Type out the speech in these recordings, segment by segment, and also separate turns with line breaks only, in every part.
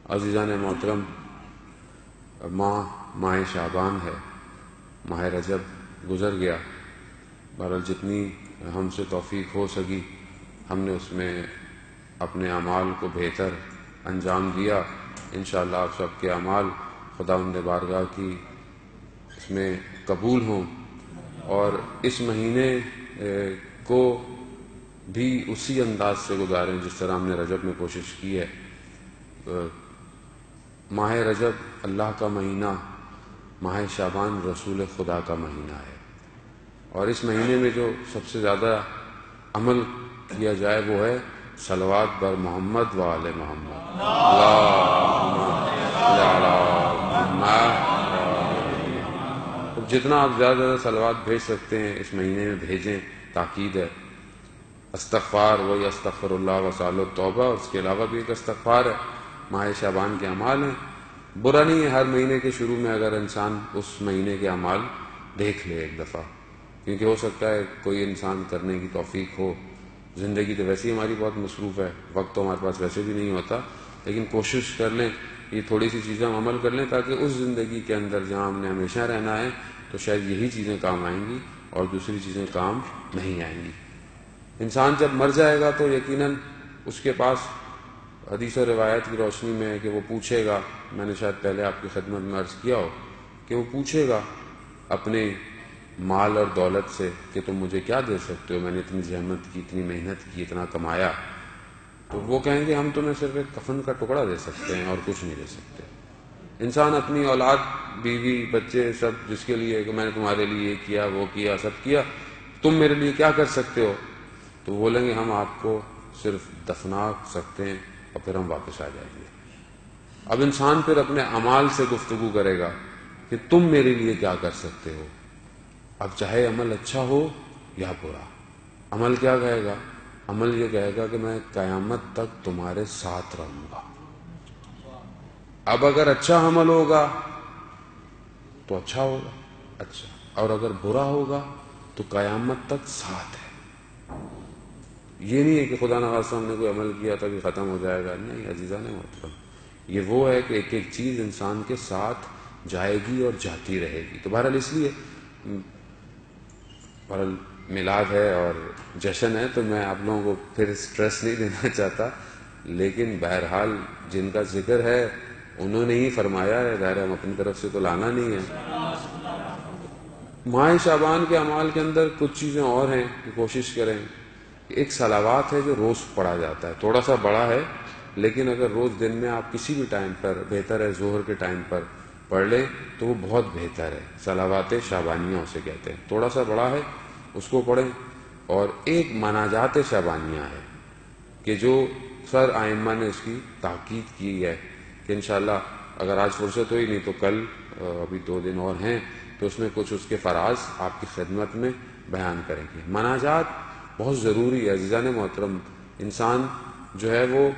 عزیزان محترم، ماہ شعبان ہے، ماہ رجب گزر گیا۔ بہرحال جتنی ہم سے توفیق ہو سکی ہم نے اس میں اپنے اعمال کو بہتر انجام دیا۔ انشاءاللہ آپ سب کے اعمال خداوند بارگاہ کی اس میں قبول ہوں، اور اس مہینے کو بھی اسی انداز سے گزاریں جس طرح ہم نے رجب میں کوشش کی ہے۔ ماہ رجب اللہ کا مہینہ، ماہ شعبان رسول خدا کا مہینہ ہے، اور اس مہینے میں جو سب سے زیادہ عمل کیا جائے وہ ہے صلوات بر محمد و آل محمد۔ اللہم صل علی محمد۔ جتنا آپ زیادہ زیادہ صلوات بھیج سکتے ہیں اس مہینے میں بھیجیں، تاکید ہے۔ استغفار، وہی استغفر اللہ وصال التوبہ، اس کے علاوہ بھی ایک استغفار ہے۔ ماہ شعبان کے اعمال ہیں، برا نہیں ہے ہر مہینے کے شروع میں اگر انسان اس مہینے کے اعمال دیکھ لے ایک دفعہ، کیونکہ ہو سکتا ہے کوئی انسان کرنے کی توفیق ہو۔ زندگی تو ویسے ہی ہماری بہت مصروف ہے، وقت تو ہمارے پاس ویسے بھی نہیں ہوتا، لیکن کوشش کر لیں یہ تھوڑی سی چیزیں ہم عمل کر لیں، تاکہ اس زندگی کے اندر جہاں ہم نے ہمیشہ رہنا ہے تو شاید یہی چیزیں کام آئیں گی اور دوسری چیزیں کام نہیں آئیں گی۔ انسان جب مر جائے گا تو یقیناً اس کے پاس حدیث و روایت کی روشنی میں ہے کہ وہ پوچھے گا، میں نے شاید پہلے آپ کی خدمت میں عرض کیا ہو کہ وہ پوچھے گا اپنے مال اور دولت سے کہ تم مجھے کیا دے سکتے ہو، میں نے اتنی زحمت کی، اتنی محنت کی، اتنا کمایا۔ تو وہ کہیں گے ہم تمہیں صرف ایک کفن کا ٹکڑا دے سکتے ہیں اور کچھ نہیں دے سکتے۔ انسان اپنی اولاد، بیوی، بچے، سب جس کے لیے کہ میں نے تمہارے لیے یہ کیا، وہ کیا، سب کیا، تم میرے لیے کیا کر سکتے ہو؟ تو بولیں گے ہم آپ کو صرف دفنا سکتے ہیں اور پھر ہم واپس آ جائیں گے۔ اب انسان پھر اپنے اعمال سے گفتگو کرے گا کہ تم میرے لیے کیا کر سکتے ہو۔ اب چاہے عمل اچھا ہو یا برا، عمل کیا کہے گا؟ عمل یہ کہے گا کہ میں قیامت تک تمہارے ساتھ رہوں گا۔ اب اگر اچھا عمل ہوگا تو اچھا ہوگا، اچھا، اور اگر برا ہوگا تو قیامت تک ساتھ ہے۔ یہ نہیں ہے کہ خدا نخواستہ ہم نے کوئی عمل کیا تھا کہ ختم ہو جائے گا، نہیں عزیزان محترم، یہ وہ ہے کہ ایک ایک چیز انسان کے ساتھ جائے گی اور جاتی رہے گی۔ تو بہرحال اس لیے بہرحال میلاد ہے اور جشن ہے، تو میں آپ لوگوں کو پھر سٹریس نہیں دینا چاہتا، لیکن بہرحال جن کا ذکر ہے انہوں نے ہی فرمایا ہے، ظاہر ہم اپنی طرف سے تو لانا نہیں ہے۔ ماہ شعبان کے اعمال کے اندر کچھ چیزیں اور ہیں کہ کوشش کریں۔ ایک صلوات ہے جو روز پڑھا جاتا ہے، تھوڑا سا بڑا ہے، لیکن اگر روز دن میں آپ کسی بھی ٹائم پر، بہتر ہے ظہر کے ٹائم پر پڑھ لیں تو وہ بہت بہتر ہے۔ صلوات شعبانیہ اسے کہتے ہیں، تھوڑا سا بڑا ہے، اس کو پڑھیں۔ اور ایک مناجات شعبانیہ ہے کہ جو سر ائمہ نے اس کی تاکید کی ہے کہ انشاءاللہ اگر آج فرصت ہوئی، نہیں تو کل، ابھی 2 دن اور ہیں، تو اس میں کچھ اس کے فراز آپ کی خدمت میں بیان کریں گے۔ مناجات بہت ضروری ہے عزیزان محترم۔ انسان جو ہے وہ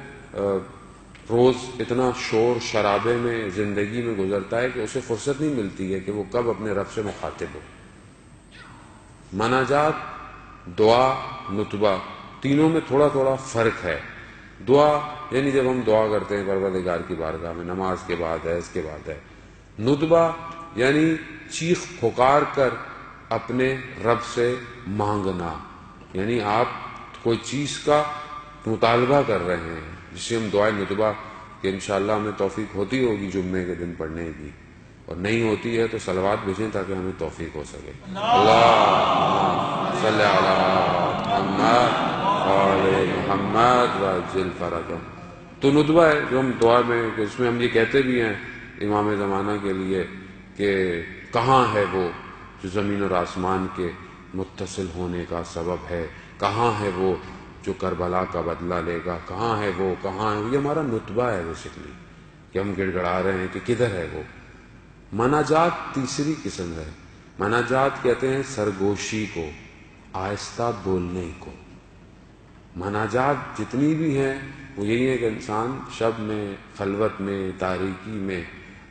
روز اتنا شور شرابے میں زندگی میں گزرتا ہے کہ اسے فرصت نہیں ملتی ہے کہ وہ کب اپنے رب سے مخاطب ہو۔ مناجات، دعا، نتبہ، تینوں میں تھوڑا تھوڑا فرق ہے۔ دعا یعنی جب ہم دعا کرتے ہیں پروردگار کی بارگاہ میں، نماز کے بعد ہے، اس کے بعد ہے۔ نتبہ یعنی چیخ پکار کر اپنے رب سے مانگنا، یعنی آپ کوئی چیز کا مطالبہ کر رہے ہیں، جسے ہم دعائے نتبہ، کہ انشاءاللہ ہمیں توفیق ہوتی ہوگی جمعے کے دن پڑھنے کی، اور نہیں ہوتی ہے تو صلوات بھیجیں تاکہ ہمیں توفیق ہو سکے۔ اللہم صلی علی محمد وعلی محمد وعجل فرجهم۔ تو نتبہ ہے جو ہم دعا میں، کہ اس میں ہم یہ کہتے بھی ہیں امام زمانہ کے لیے کہ کہاں ہے وہ جو زمین اور آسمان کے متصل ہونے کا سبب ہے، کہاں ہے وہ جو کربلا کا بدلہ لے گا، کہاں ہے وہ، کہاں ہے وہ۔ یہ ہمارا نتبہ ہے بیسیکلی، کہ ہم گڑ گڑا رہے ہیں کہ کدھر ہے وہ۔ مناجات تیسری قسم ہے۔ مناجات کہتے ہیں سرگوشی کو، آہستہ بولنے کو۔ مناجات جتنی بھی ہیں وہ یہی ہے کہ انسان شب میں، خلوت میں، تاریکی میں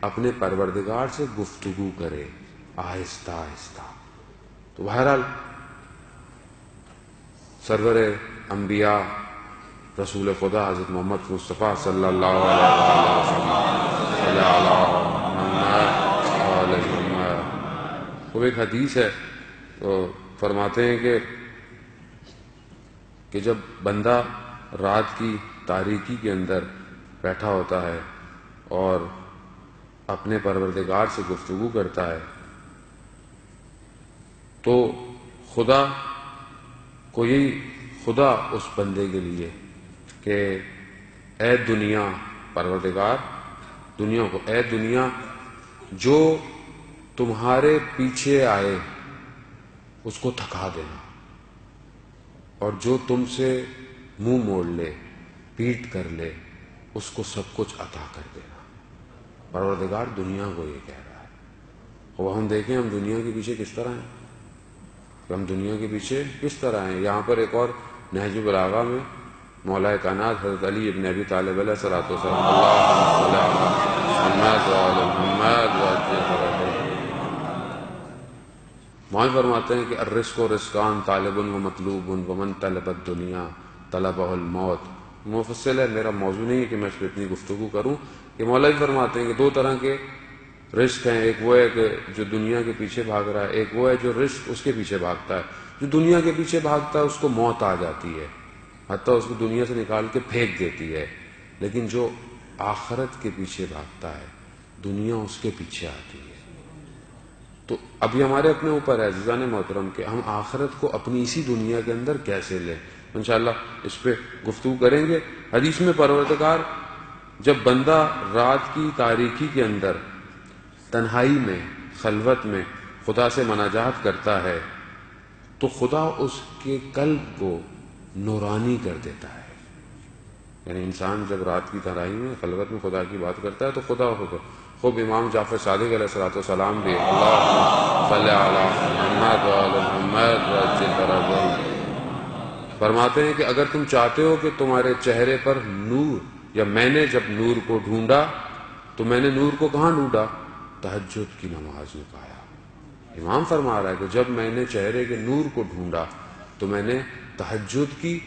اپنے پروردگار سے گفتگو کرے، آہستہ آہستہ۔ تو بہرحال سرور انبیاء رسول خدا حضرت محمد مصطفیٰ صلی اللہ علیہ وسلم۔ وہ ایک حدیث ہے، فرماتے ہیں کہ جب بندہ رات کی تاریکی کے اندر بیٹھا ہوتا ہے اور اپنے پروردگار سے گفتگو کرتا ہے تو خدا اس بندے کے لیے کہ اے دنیا، پروردگار دنیا کو، اے دنیا جو تمہارے پیچھے آئے اس کو تھکا دینا، اور جو تم سے منہ موڑ لے، پیٹ کر لے، اس کو سب کچھ عطا کر دینا۔ پروردگار دنیا کو یہ کہہ رہا ہے۔ اور ہم دیکھیں ہم دنیا کے پیچھے کس طرح ہیں، کہ ہم دنیا کے پیچھے کس طرح ہیں۔ یہاں پر ایک اور نہج البلاغہ میں مولا کائنات حضرت علی ابن ابی طالب علیہ الصلوۃ والسلام وہاں فرماتے ہیں کہ الرزق رزقان طالب و مطلوب ومن طلب الدنیا طلبہ الموت۔ مفصل ہے، میرا موضوع نہیں ہے کہ میں اس پہ اتنی گفتگو کروں، کہ مولا بھی فرماتے ہیں کہ دو طرح کے رزق ہیں، ایک وہ ہے کہ جو دنیا کے پیچھے بھاگ رہا ہے، ایک وہ ہے جو رزق اس کے پیچھے بھاگتا ہے۔ جو دنیا کے پیچھے بھاگتا ہے اس کو موت آ جاتی ہے، حتیٰ اس کو دنیا سے نکال کے پھینک دیتی ہے، لیکن جو آخرت کے پیچھے بھاگتا ہے دنیا اس کے پیچھے آتی ہے۔ تو ابھی ہمارے اپنے اوپر ہے عزیزان محترم کہ ہم آخرت کو اپنی اسی دنیا کے اندر کیسے لیں۔ انشاءاللہ اس پہ گفتگو کریں گے۔ حدیث میں پروردگار جب بندہ رات کی تاریکی کے اندر تنہائی میں، خلوت میں خدا سے مناجات کرتا ہے تو خدا اس کے قلب کو نورانی کر دیتا ہے۔ یعنی انسان جب رات کی تنہائی میں خلوت میں خدا کی بات کرتا ہے تو خدا خوب امام جعفر صادق علیہ السلام بھی اللہم صلی علی محمد وعلی محمد وعجل فرجہ فرماتے ہیں کہ اگر تم چاہتے ہو کہ تمہارے چہرے پر نور، یا میں نے جب نور کو ڈھونڈا تو میں نے نور کو کہاں ڈھونڈا؟ تہجد کی نماز میں پایا۔ امام فرما رہا ہے کہ جب میں نے چہرے کے نور کو ڈھونڈا تو میں نے تہجد کی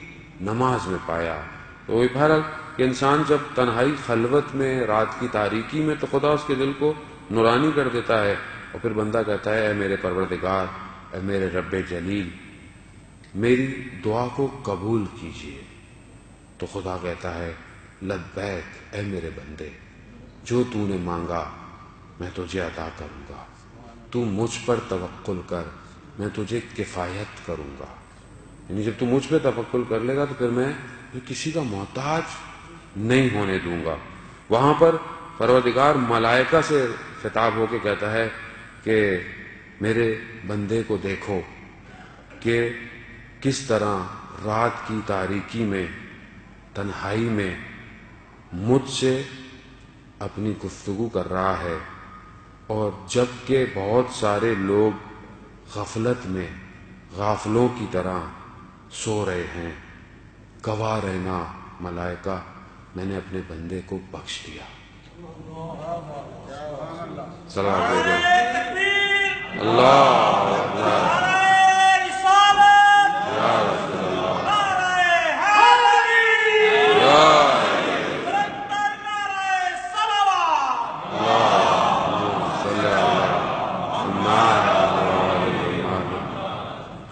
نماز میں پایا۔ تو وہ بہرحال کہ انسان جب تنہائی خلوت میں رات کی تاریکی میں تو خدا اس کے دل کو نورانی کر دیتا ہے، اور پھر بندہ کہتا ہے اے میرے پروردگار، اے میرے رب جلیل، میری دعا کو قبول کیجیے۔ تو خدا کہتا ہے لبیک اے میرے بندے، جو تو نے مانگا میں تجھے عطا کروں گا، تو مجھ پر توکل کر، میں تجھے کفایت کروں گا۔ یعنی جب تو مجھ پہ توکل کر لے گا تو پھر میں کسی کا محتاج نہیں ہونے دوں گا۔ وہاں پر پروردگار ملائکہ سے خطاب ہو کے کہتا ہے کہ میرے بندے کو دیکھو کہ کس طرح رات کی تاریکی میں، تنہائی میں مجھ سے اپنی گفتگو کر رہا ہے، اور جب کہ بہت سارے لوگ غفلت میں غافلوں کی طرح سو رہے ہیں، گواہ رہنا ملائکہ میں نے اپنے بندے کو بخش دیا۔ صلوات اللہ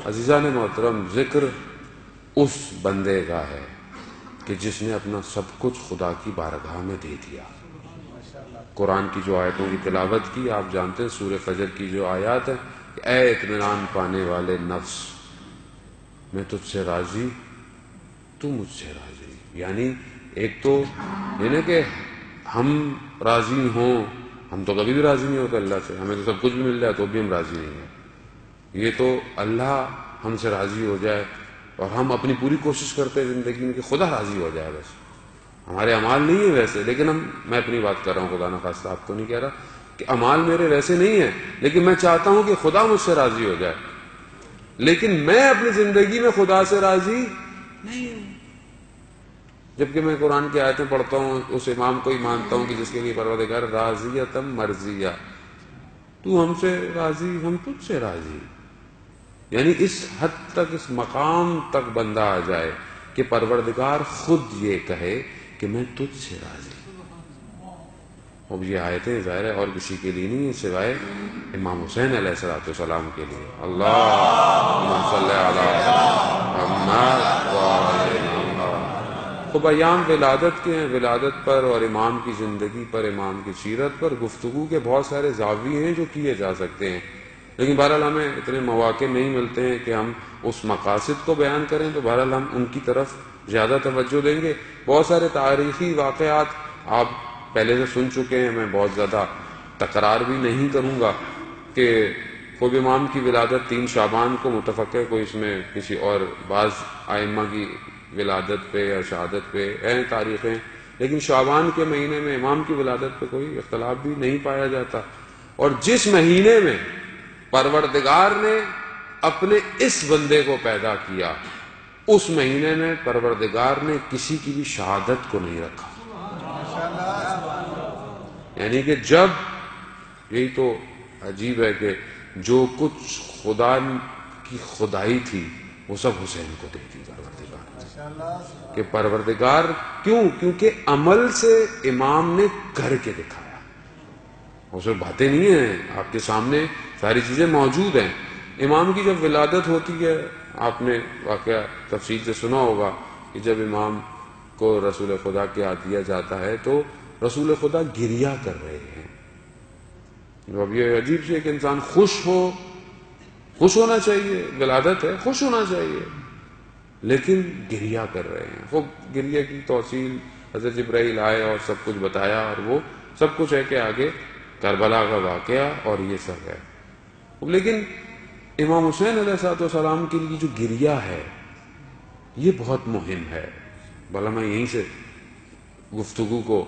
عزیزان محترم، ذکر اس بندے کا ہے کہ جس نے اپنا سب کچھ خدا کی بارگاہ میں دے دیا۔ قرآن کی جو آیتوں کی تلاوت کی، آپ جانتے ہیں سورہ فجر کی جو آیات ہے کہ اے اطمینان پانے والے نفس، میں تجھ سے راضی، تو مجھ سے راضی۔ یعنی ایک تو یہ نا کہ ہم راضی ہوں، ہم تو کبھی بھی راضی نہیں ہوتے اللہ سے، ہمیں تو سب کچھ بھی مل جائے تو بھی ہم راضی نہیں ہیں۔ یہ تو اللہ ہم سے راضی ہو جائے، اور ہم اپنی پوری کوشش کرتے ہیں زندگی میں کہ خدا راضی ہو جائے، بس ہمارے اعمال نہیں ہیں ویسے، لیکن میں اپنی بات کر رہا ہوں، خدا نخواستہ آپ کو نہیں کہہ رہا کہ اعمال میرے ویسے نہیں ہیں، لیکن میں چاہتا ہوں کہ خدا مجھ سے راضی ہو جائے، لیکن میں اپنی زندگی میں خدا سے راضی نہیں ہوں۔ جبکہ میں قرآن کی آیتیں پڑھتا ہوں، اس امام کو ہی مانتا ہوں کہ جس کے لیے پروردگار راضیتم مرضیہ، تو ہم سے راضی، ہم تجھ سے راضی۔ یعنی اس حد تک، اس مقام تک بندہ آ جائے کہ پروردگار خود یہ کہے کہ میں تجھ سے راضی ہوں۔ اب یہ آیتیں ظاہر ہے اور کسی کے لیے نہیں سوائے امام حسین علیہ السلام کے لیے۔ اللہم صلی علی محمد وعلی محمد۔ خب ایام ولادت کے ہیں، ولادت پر اور امام کی زندگی پر، امام کی سیرت پر گفتگو کے بہت سارے زاویے ہیں جو کیے جا سکتے ہیں، لیکن بہرحال ہمیں اتنے مواقع نہیں ملتے ہیں کہ ہم اس مقاصد کو بیان کریں، تو بہرحال ہم ان کی طرف زیادہ توجہ دیں گے۔ بہت سارے تاریخی واقعات آپ پہلے سے سن چکے ہیں، میں بہت زیادہ تکرار بھی نہیں کروں گا کہ خوب امام کی ولادت 3 شعبان کو متفق ہے، کوئی اس میں کسی اور بعض ائمہ کی ولادت پہ یا شہادت پہ ہیں تاریخیں، لیکن شعبان کے مہینے میں امام کی ولادت پہ کوئی اختلاف بھی نہیں پایا جاتا۔ اور جس مہینے میں پروردگار نے اپنے اس بندے کو پیدا کیا، اس مہینے میں پروردگار نے کسی کی بھی شہادت کو نہیں رکھا۔ یعنی کہ جب، یہی تو عجیب ہے کہ جو کچھ خدا کی خدائی تھی وہ سب حسین کو دے دی پروردگار، کہ پروردگار کیوں؟ کیونکہ عمل سے امام نے کر کے دکھایا، اور صرف باتیں نہیں ہیں، آپ کے سامنے ساری چیزیں موجود ہیں۔ امام کی جب ولادت ہوتی ہے، آپ نے واقعہ تفصیل سے سنا ہوگا کہ جب امام کو رسول خدا کے ہاتھ دیا جاتا ہے تو رسول خدا گریہ کر رہے ہیں۔ اب یہ عجیب سے کہ انسان خوش ہونا چاہیے، ولادت ہے، خوش ہونا چاہیے، لیکن گریہ کر رہے ہیں۔ خوب گریہ کی توصیل حضرت جبرائیل آئے اور سب کچھ بتایا، اور وہ سب کچھ ہے کہ آگے کربلا کا واقعہ اور یہ سب ہے۔ لیکن امام حسین علیہ السلام کے لیے جو گریہ ہے یہ بہت مہم ہے۔ بھلا میں یہیں سے گفتگو کو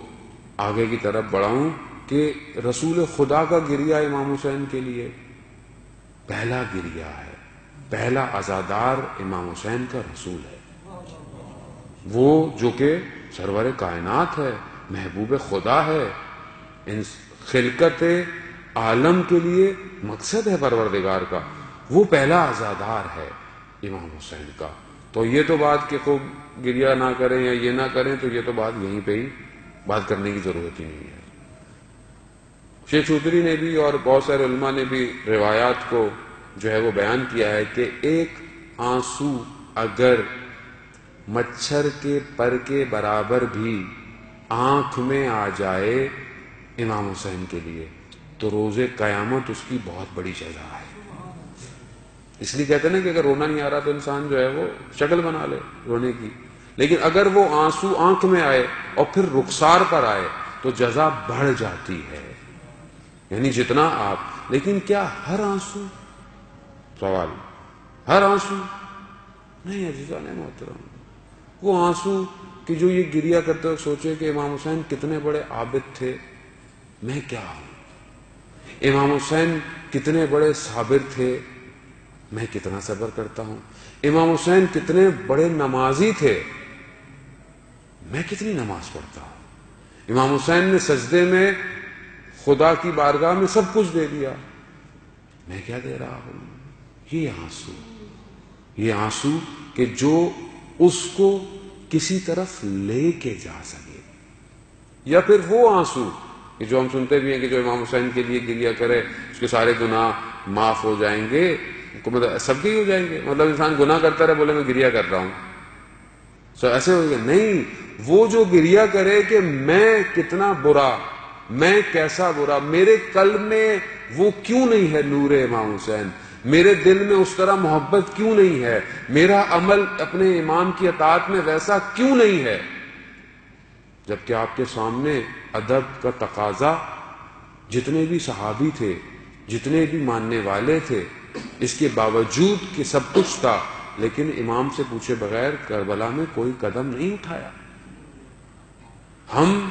آگے کی طرف بڑھاؤں کہ رسول خدا کا گریہ امام حسین کے لیے پہلا گریہ ہے، پہلا عزادار امام حسین کا رسول ہے، وہ جو کہ سرور کائنات ہے، محبوب خدا ہے، ان خلقت عالم کے لیے مقصد ہے پروردگار کا، وہ پہلا عزادار ہے امام حسین کا۔ تو یہ تو بات کہ خوب گریہ نہ کریں یا یہ نہ کریں، تو یہ تو بات یہیں پہ ہی بات کرنے کی ضرورت ہی نہیں ہے۔ شیخ چودھری نے بھی اور بہت سارے علماء نے بھی روایات کو جو ہے وہ بیان کیا ہے کہ ایک آنسو اگر مچھر کے پر کے برابر بھی آنکھ میں آ جائے امام حسین کے لیے تو روز قیامت اس کی بہت بڑی جزا ہے۔ اس لیے کہتے ہیں نا کہ اگر رونا نہیں آ رہا تو انسان جو ہے وہ شکل بنا لے رونے کی، لیکن اگر وہ آنسو آنکھ میں آئے اور پھر رخسار پر آئے تو جزا بڑھ جاتی ہے۔ یعنی جتنا آپ، لیکن کیا ہر آنسو؟ سوال، ہر آنسو نہیں عزیزان محترم، وہ آنسو کہ جو یہ گریہ کرتے ہوئے سوچے کہ امام حسین کتنے بڑے عابد تھے، میں کیا ہوں؟ امام حسین کتنے بڑے صابر تھے، میں کتنا صبر کرتا ہوں؟ امام حسین کتنے بڑے نمازی تھے، میں کتنی نماز پڑھتا ہوں؟ امام حسین نے سجدے میں خدا کی بارگاہ میں سب کچھ دے دیا، میں کیا دے رہا ہوں؟ یہ آنسو کہ جو اس کو کسی طرف لے کے جا سکے، یا پھر وہ آنسو کہ جو ہم سنتے بھی ہیں کہ جو امام حسین کے لیے گریہ کرے اس کے سارے گناہ معاف ہو جائیں گے، مطلب سب کے ہی ہو جائیں گے، مطلب انسان گناہ کرتا رہے بولے میں گریہ کر رہا ہوں، ایسے ہو گیا؟ نہیں، وہ جو گریہ کرے کہ میں کتنا برا، میں کیسا برا، میرے قلب میں وہ کیوں نہیں ہے نور امام حسین، میرے دل میں اس طرح محبت کیوں نہیں ہے، میرا عمل اپنے امام کی اطاعت میں ویسا کیوں نہیں ہے، جبکہ آپ کے سامنے ادب کا تقاضا، جتنے بھی صحابی تھے، جتنے بھی ماننے والے تھے، اس کے باوجود کہ سب کچھ تھا، لیکن امام سے پوچھے بغیر کربلا میں کوئی قدم نہیں اٹھایا۔ ہم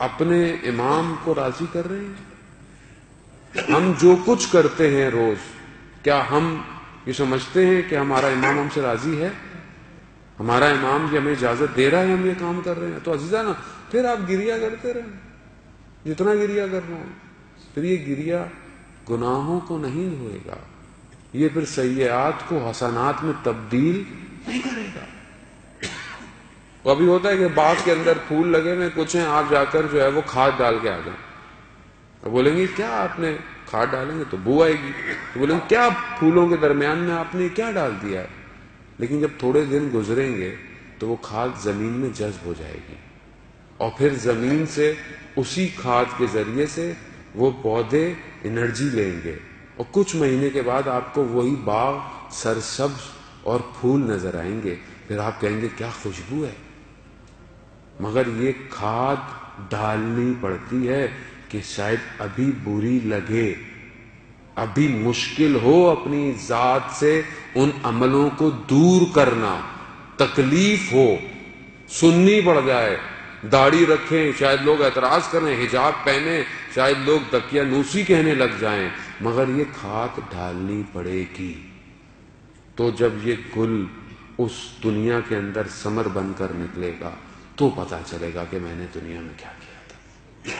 اپنے امام کو راضی کر رہے ہیں؟ ہم جو کچھ کرتے ہیں روز، کیا ہم یہ سمجھتے ہیں کہ ہمارا امام ہم سے راضی ہے؟ ہمارا امام یہ ہمیں اجازت دے رہا ہے ہم یہ کام کر رہے ہیں؟ تو عزیزہ نا، پھر آپ گریہ کرتے رہیں جتنا گریہ کرنا ہو، پھر یہ گریہ گناہوں کو نہیں دھوئے گا، یہ پھر سیئات کو حسنات میں تبدیل نہیں کرے گا. وہ ابھی ہوتا ہے کہ باغ کے اندر پھول لگے ہوئے کچھ ہیں, آپ جا کر جو ہے وہ کھاد ڈال کے آ جائیں. اور بولیں گے کیا آپ نے کھاد ڈالیں گے تو بو آئے گی, تو بولیں گے کیا پھولوں کے درمیان میں آپ نے کیا ڈال دیا ہے. لیکن جب تھوڑے دن گزریں گے تو وہ کھاد زمین میں جذب ہو جائے گی, اور پھر زمین سے اسی کھاد کے ذریعے سے وہ پودے انرجی لیں گے, اور کچھ مہینے کے بعد آپ کو وہی باغ سرسبز اور پھول نظر آئیں گے. پھر آپ کہیں گے کیا خوشبو ہے. مگر یہ کھاد ڈالنی پڑتی ہے کہ شاید ابھی بری لگے, ابھی مشکل ہو اپنی ذات سے ان عملوں کو دور کرنا, تکلیف ہو, سننی پڑ جائے, داڑھی رکھیں شاید لوگ اعتراض کریں, حجاب پہنے شاید لوگ تکیہ نوسی کہنے لگ جائیں, مگر یہ کھاد ڈالنی پڑے گی. تو جب یہ گل اس دنیا کے اندر ثمر بن کر نکلے گا تو پتا چلے گا کہ میں نے دنیا میں کیا کیا تھا.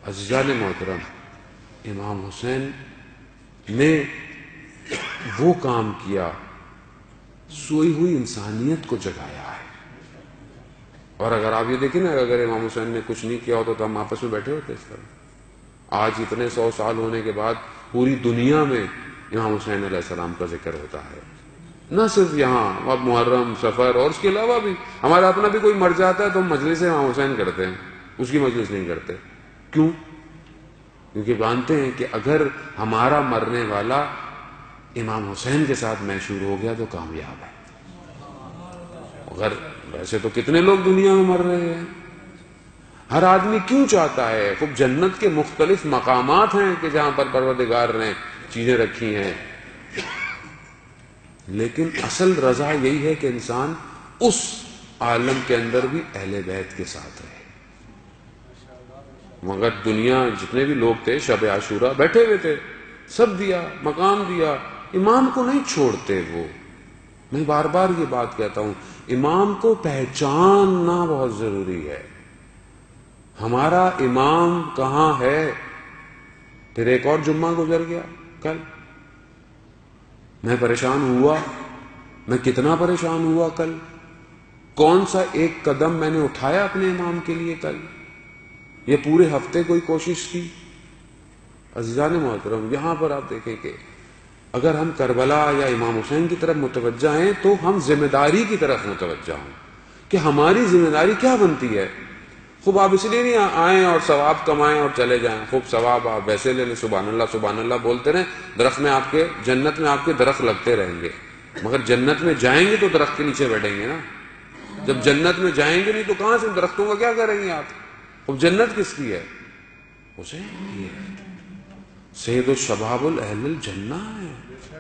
عزیزان محترم, امام حسین نے وہ کام کیا, سوئی ہوئی انسانیت کو جگایا ہے. اور اگر آپ یہ دیکھیں نا, اگر امام حسین نے کچھ نہیں کیا ہوتا تو ہم آپس میں بیٹھے ہوتے اس طرح. آج اتنے 100 سال ہونے کے بعد پوری دنیا میں امام حسین علیہ السلام کا ذکر ہوتا ہے, نہ صرف یہاں, اب محرم, سفر, اور اس کے علاوہ بھی ہمارا اپنا بھی کوئی مر جاتا ہے تو ہم مجلس امام حسین کرتے ہیں, اس کی مجلس نہیں کرتے. کیوں؟ کیونکہ جانتے ہیں کہ اگر ہمارا مرنے والا امام حسین کے ساتھ محشور ہو گیا تو کامیاب ہے. اگر ویسے تو کتنے لوگ دنیا میں مر رہے ہیں. ہر آدمی کیوں چاہتا ہے, خوب جنت کے مختلف مقامات ہیں کہ جہاں پر پروردگار نے چیزیں رکھی ہیں, لیکن اصل رضا یہی ہے کہ انسان اس عالم کے اندر بھی اہل بیت کے ساتھ رہے. مگر دنیا جتنے بھی لوگ تھے شب عاشورہ بیٹھے ہوئے تھے, سب دیا, مقام دیا, امام کو نہیں چھوڑتے. وہ میں بار بار یہ بات کہتا ہوں, امام کو پہچاننا بہت ضروری ہے. ہمارا امام کہاں ہے؟ پھر ایک اور جمعہ گزر گیا کل, میں پریشان ہوا, میں کتنا پریشان ہوا کل, کون سا ایک قدم میں نے اٹھایا اپنے امام کے لیے کل, یہ پورے ہفتے کوئی کوشش کی. عزیزان محترم, یہاں پر آپ دیکھیں کہ اگر ہم کربلا یا امام حسین کی طرف متوجہ ہیں تو ہم ذمہ داری کی طرف متوجہ ہوں کہ ہماری ذمہ داری کیا بنتی ہے. خوب آپ اس لیے نہیں آئیں اور ثواب کمائیں اور چلے جائیں, خوب ثواب آپ ویسے لے لیں, سبحان اللہ بولتے رہیں, درخت میں آپ کے, جنت میں آپ کے درخت لگتے رہیں گے, مگر جنت میں جائیں گے تو درخت کے نیچے بیٹھیں گے نا. جب جنت میں جائیں گے نہیں تو کہاں سے درختوں کا کیا کریں گے آپ؟ اب جنت کس کی ہے؟ حسین کی ہے. سید الشباب الاہل الجنہ ہے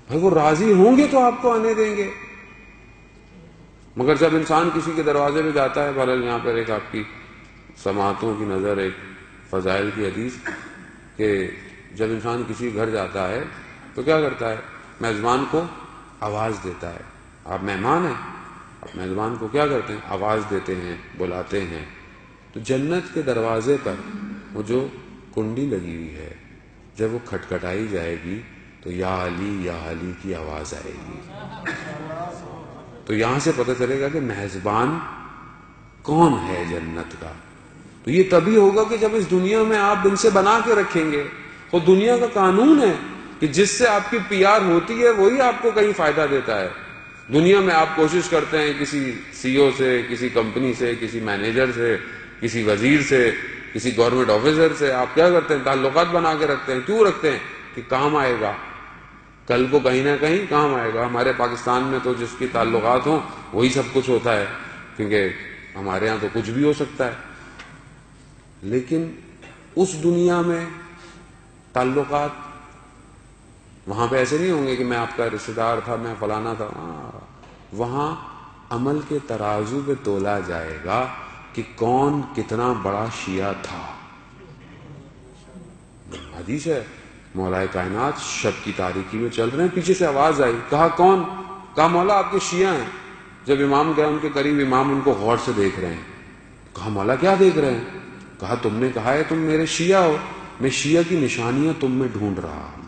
بھائی, وہ راضی ہوں گے تو آپ کو آنے دیں گے. مگر جب انسان کسی کے دروازے پہ جاتا ہے, بہرحال یہاں پر ایک آپ کی سماعتوں کی نظر, ایک فضائل کی حدیث, کہ جب انسان کسی گھر جاتا ہے تو کیا کرتا ہے؟ میزبان کو آواز دیتا ہے. آپ مہمان ہیں, آپ میزبان کو کیا کرتے ہیں؟ آواز دیتے ہیں, بلاتے ہیں. تو جنت کے دروازے پر وہ جو کنڈی لگی ہوئی ہے, جب وہ کھٹکھٹائی جائے گی تو یا علی کی آواز آئے گی. تو یہاں سے پتہ چلے گا کہ میزبان کون ہے جنت کا. تو یہ تبھی ہوگا کہ جب اس دنیا میں آپ ان سے بنا کے رکھیں گے. وہ دنیا کا قانون ہے کہ جس سے آپ کی پی آر ہوتی ہے وہی آپ کو کہیں فائدہ دیتا ہے. دنیا میں آپ کوشش کرتے ہیں کسی سی او سے, کسی کمپنی سے, کسی مینیجر سے, کسی وزیر سے, کسی گورنمنٹ آفیسر سے, آپ کیا کرتے ہیں؟ تعلقات بنا کے رکھتے ہیں. کیوں رکھتے ہیں؟ کہ کام آئے گا, کل کو کہیں نہ کہیں کام آئے گا. ہمارے پاکستان میں تو جس کی تعلقات ہوں وہی سب کچھ ہوتا ہے, کیونکہ ہمارے ہاں تو کچھ بھی ہو سکتا ہے. لیکن اس دنیا میں تعلقات وہاں پہ ایسے نہیں ہوں گے کہ میں آپ کا رشتہ دار تھا, میں فلانا تھا. وہاں عمل کے ترازو پہ تولا جائے گا کہ کون کتنا بڑا شیعہ تھا. حدیث ہے, مولا کائنات شب کی تاریکی میں چل رہے ہیں, پیچھے سے آواز آئی, کہا کون؟ کہا مولا آپ کے شیعہ ہیں. جب امام گئے ان کے قریب, امام ان کو غور سے دیکھ رہے ہیں. کہا مولا کیا دیکھ رہے ہیں؟ کہا تم نے کہا ہے تم میرے شیعہ ہو, میں شیعہ کی نشانیاں تم میں ڈھونڈ رہا ہوں.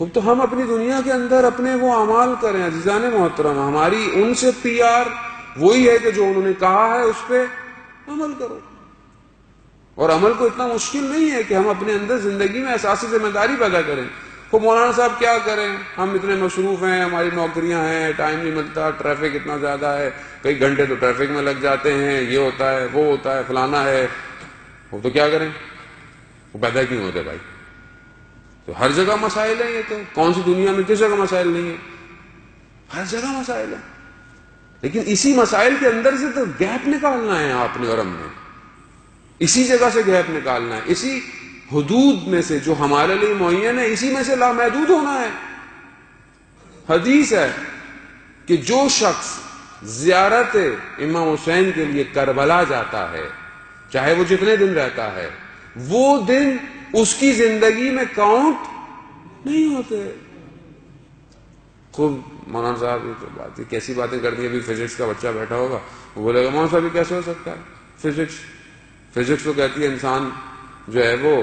خوب تو ہم اپنی دنیا کے اندر اپنے وہ اعمال کریں عزیزان محترم. ہماری ان سے پی آر وہی ہے کہ جو انہوں نے کہا ہے اس پہ عمل کرو. اور عمل کو اتنا مشکل نہیں ہے کہ ہم اپنے اندر زندگی میں احساس ذمہ داری پیدا کریں. تو مولانا صاحب کیا کریں, ہم اتنے مصروف ہیں, ہماری نوکریاں ہیں, ٹائم نہیں ملتا, ٹریفک اتنا زیادہ ہے, کئی گھنٹے تو ٹریفک میں لگ جاتے ہیں, یہ ہوتا ہے, وہ ہوتا ہے, فلانا ہے. وہ تو کیا کریں, وہ پیدا کیوں ہوتے بھائی؟ تو ہر جگہ مسائل ہیں. یہ تو کون سی دنیا میں کس جگہ مسائل نہیں ہیں؟ ہر جگہ مسائل ہیں. لیکن اسی مسائل کے اندر سے تو گیپ نکالنا ہے آپ نے اور ہم نے. اسی جگہ سے گیپ نکالنا ہے, اسی حدود میں سے جو ہمارے لیے معین ہے, اسی میں سے لامحدود ہونا ہے. حدیث ہے کہ جو شخص زیارت امام حسین کے لیے کربلا جاتا ہے, چاہے وہ جتنے دن رہتا ہے, وہ دن اس کی زندگی میں کاؤنٹ نہیں ہوتے. خوب مولانا صاحب یہ تو بات کیسی باتیں کرتی ہیں. ابھی فزکس کا بچہ بیٹھا ہوگا, وہ بولے گا مولانا صاحب یہ کیسے ہو سکتا ہے؟ فزکس تو کہتی ہے انسان جو ہے وہ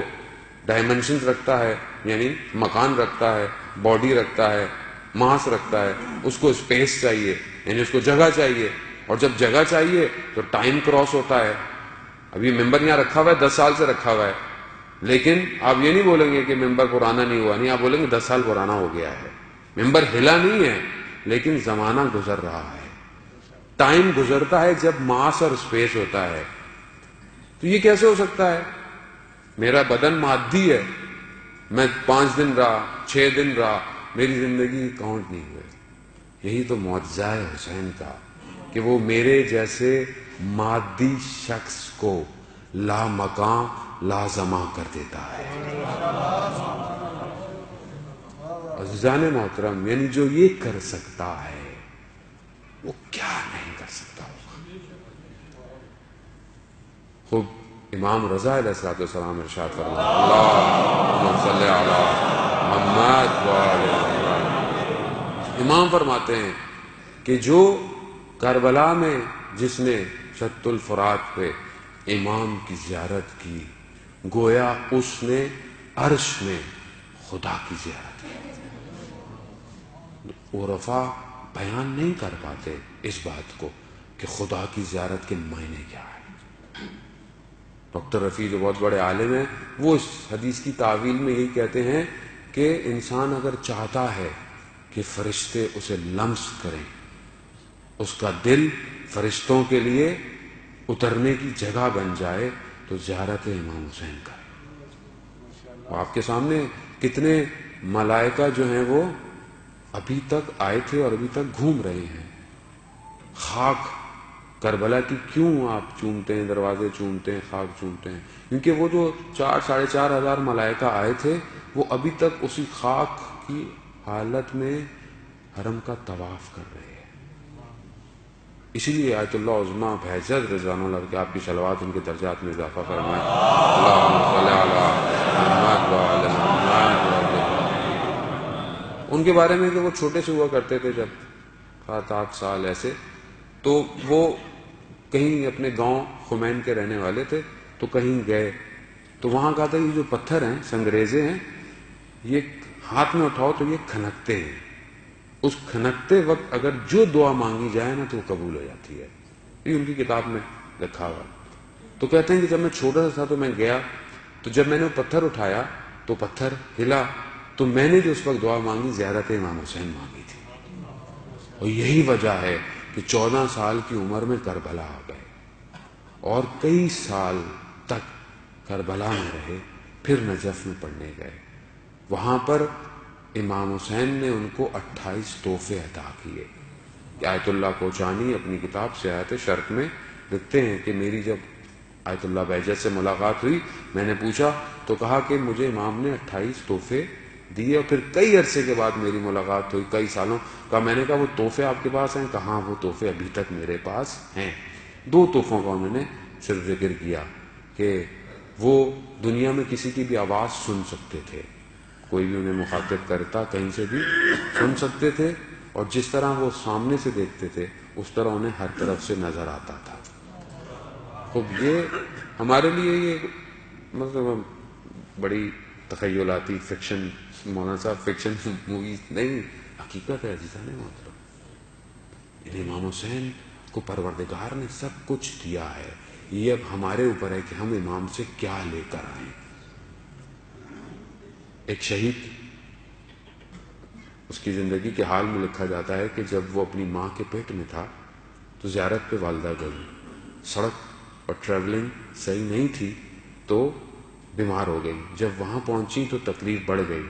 ڈائمنشنز رکھتا ہے, یعنی مکان رکھتا ہے, باڈی رکھتا ہے, ماس رکھتا ہے, اس کو اسپیس چاہیے, یعنی اس کو جگہ چاہیے, اور جب جگہ چاہیے تو ٹائم کراس ہوتا ہے. اب یہ ممبر یہاں رکھا ہوا ہے, 10 سال سے رکھا ہوا ہے, لیکن آپ یہ نہیں بولیں گے کہ ممبر پرانا نہیں ہوا, نہیں, آپ بولیں گے 10 سال پرانا ہو گیا ہے. ممبر ہلا نہیں ہے, لیکن زمانہ گزر رہا ہے, ٹائم گزرتا ہے جب ماس اور اسپیس ہوتا ہے. تو یہ کیسے ہو سکتا ہے؟ میرا بدن مادی ہے, میں 5 دن رہا, 6 دن رہا, میری زندگی کاؤنٹ نہیں ہوئے. یہی تو معجزہ ہے حسین کا کہ وہ میرے جیسے مادی شخص کو لا مکان لا زماں کر دیتا ہے. عزیزان محترم, یعنی جو یہ کر سکتا ہے وہ کیا نہیں کر سکتا ہوگا. خوب امام رضا علیہ السلام ارشاد فرماتے ہیں, اللہم صلی علی محمد وآل محمد. امام فرماتے ہیں کہ جو کربلا میں جس نے شط الفرات پہ امام کی زیارت کی, گویا اس نے عرش میں خدا کی زیارت کی. عرفاء بیان نہیں کر پاتے اس بات کو کہ خدا کی زیارت کے معنی کیا ہے. ڈاکٹر رفیع جو بہت بڑے عالم ہیں, وہ اس حدیث کی تعویل میں یہی کہتے ہیں کہ انسان اگر چاہتا ہے کہ فرشتے اسے لمس کریں, اس کا دل فرشتوں کے لیے اترنے کی جگہ بن جائے, تو زیارت امام حسین کرے. آپ کے سامنے کتنے ملائکہ جو ہیں وہ ابھی تک آئے تھے اور ابھی تک گھوم رہے ہیں. خاک کربلا کی کیوں آپ چومتے ہیں, دروازے چومتے ہیں, خاک چومتے ہیں؟ کیونکہ وہ جو 4-4.5 ہزار ملائکہ آئے تھے وہ ابھی تک اسی خاک کی حالت میں حرم کا طواف کر رہے ہیں. اسی لیے آیت اللہ عظمیٰ بہجت رضوان اللہ کہ آپ کی صلوات ان کے درجات میں اضافہ فرمائیں. اللہم صلی علی محمد وآل محمد. ان کے بارے میں کہ وہ چھوٹے سے ہوا کرتے تھے, جب 7-8 سال ایسے, تو وہ کہیں اپنے گاؤں خمین کے رہنے والے تھے, تو کہیں گئے تو وہاں کہا تھا یہ جو پتھر ہیں سنگریزے ہیں, یہ ہاتھ میں اٹھاؤ تو یہ کھنکتے ہیں, اس کھنکتے وقت اگر جو دعا مانگی جائے نا تو وہ قبول ہو جاتی ہے. یہ ان کی کتاب میں لکھا ہوا. تو کہتے ہیں کہ جب میں چھوٹا سا تھا تو میں گیا, تو جب میں نے وہ پتھر اٹھایا تو پتھر ہلا, تو میں نے جو اس وقت دعا مانگی زیارت امام حسین مانگی تھی. اور یہی وجہ ہے کہ 14 سال کی عمر میں کربلا آ گئے اور کئی سال تک کربلا میں رہے, پھر نجف میں پڑھنے گئے. وہاں پر امام حسین نے ان کو 28 تحفے عطا کیے. آیت اللہ کوچانی اپنی کتاب سیاحت شرق میں لکھتے ہیں کہ میری جب آیت اللہ بہجت سے ملاقات ہوئی, میں نے پوچھا تو کہا کہ مجھے امام نے 28 تحفے دیے, اور پھر کئی عرصے کے بعد میری ملاقات ہوئی, کئی سالوں کا. میں نے کہا وہ تحفے آپ کے پاس ہیں؟ کہاں وہ تحفے ابھی تک میرے پاس ہیں. 2 تحفوں کا انہوں نے صرف ذکر کیا کہ وہ دنیا میں کسی کی بھی آواز سن سکتے تھے, کوئی بھی انہیں مخاطب کرتا کہیں سے بھی سن سکتے تھے, اور جس طرح وہ سامنے سے دیکھتے تھے اس طرح انہیں ہر طرف سے نظر آتا تھا. خب یہ ہمارے لیے یہ مطلب بڑی تخیلاتی فکشن مولانا صاحب فکشن موویز نہیں، حقیقت ہے عزیزان محترم. ان امام حسین کو پروردگار نے سب کچھ دیا ہے، یہ اب ہمارے اوپر ہے کہ ہم امام سے کیا لے کر آئیں. ایک شہید، اس کی زندگی کے حال میں لکھا جاتا ہے کہ جب وہ اپنی ماں کے پیٹ میں تھا تو زیارت پہ والدہ گئی، سڑک اور ٹریولنگ صحیح نہیں تھی تو بیمار ہو گئی. جب وہاں پہنچی تو تکلیف بڑھ گئی،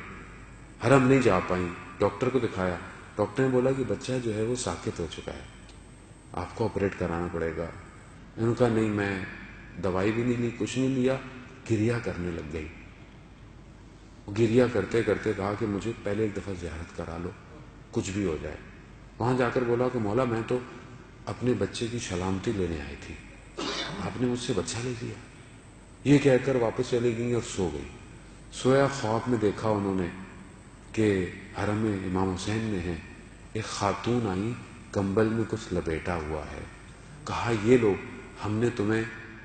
حرم نہیں جا پائیں. ڈاکٹر کو دکھایا، ڈاکٹر نے بولا کہ بچہ جو ہے وہ ساکت ہو چکا ہے، آپ کو آپریٹ کرانا پڑے گا. انہوں نے کہا نہیں، میں دوائی بھی نہیں لی، کچھ نہیں لیا. گریہ کرنے لگ گئی. گریہ کرتے کرتے کہا کہ مجھے پہلے ایک دفعہ زیارت کرا لو، کچھ بھی ہو جائے. وہاں جا کر بولا کہ مولا میں تو اپنے بچے کی سلامتی لینے آئی تھی، آپ نے مجھ سے بچہ لے لیا. یہ کہہ کر واپس چلی گئی اور سو گئی. سویا خواب میں دیکھا انہوں نے کہ حرم میں امام حسین میں ہے. ایک خاتون آئی، کمبل میں کچھ لپیٹا ہوا ہے. کہا یہ لو، ہم نے تمہیں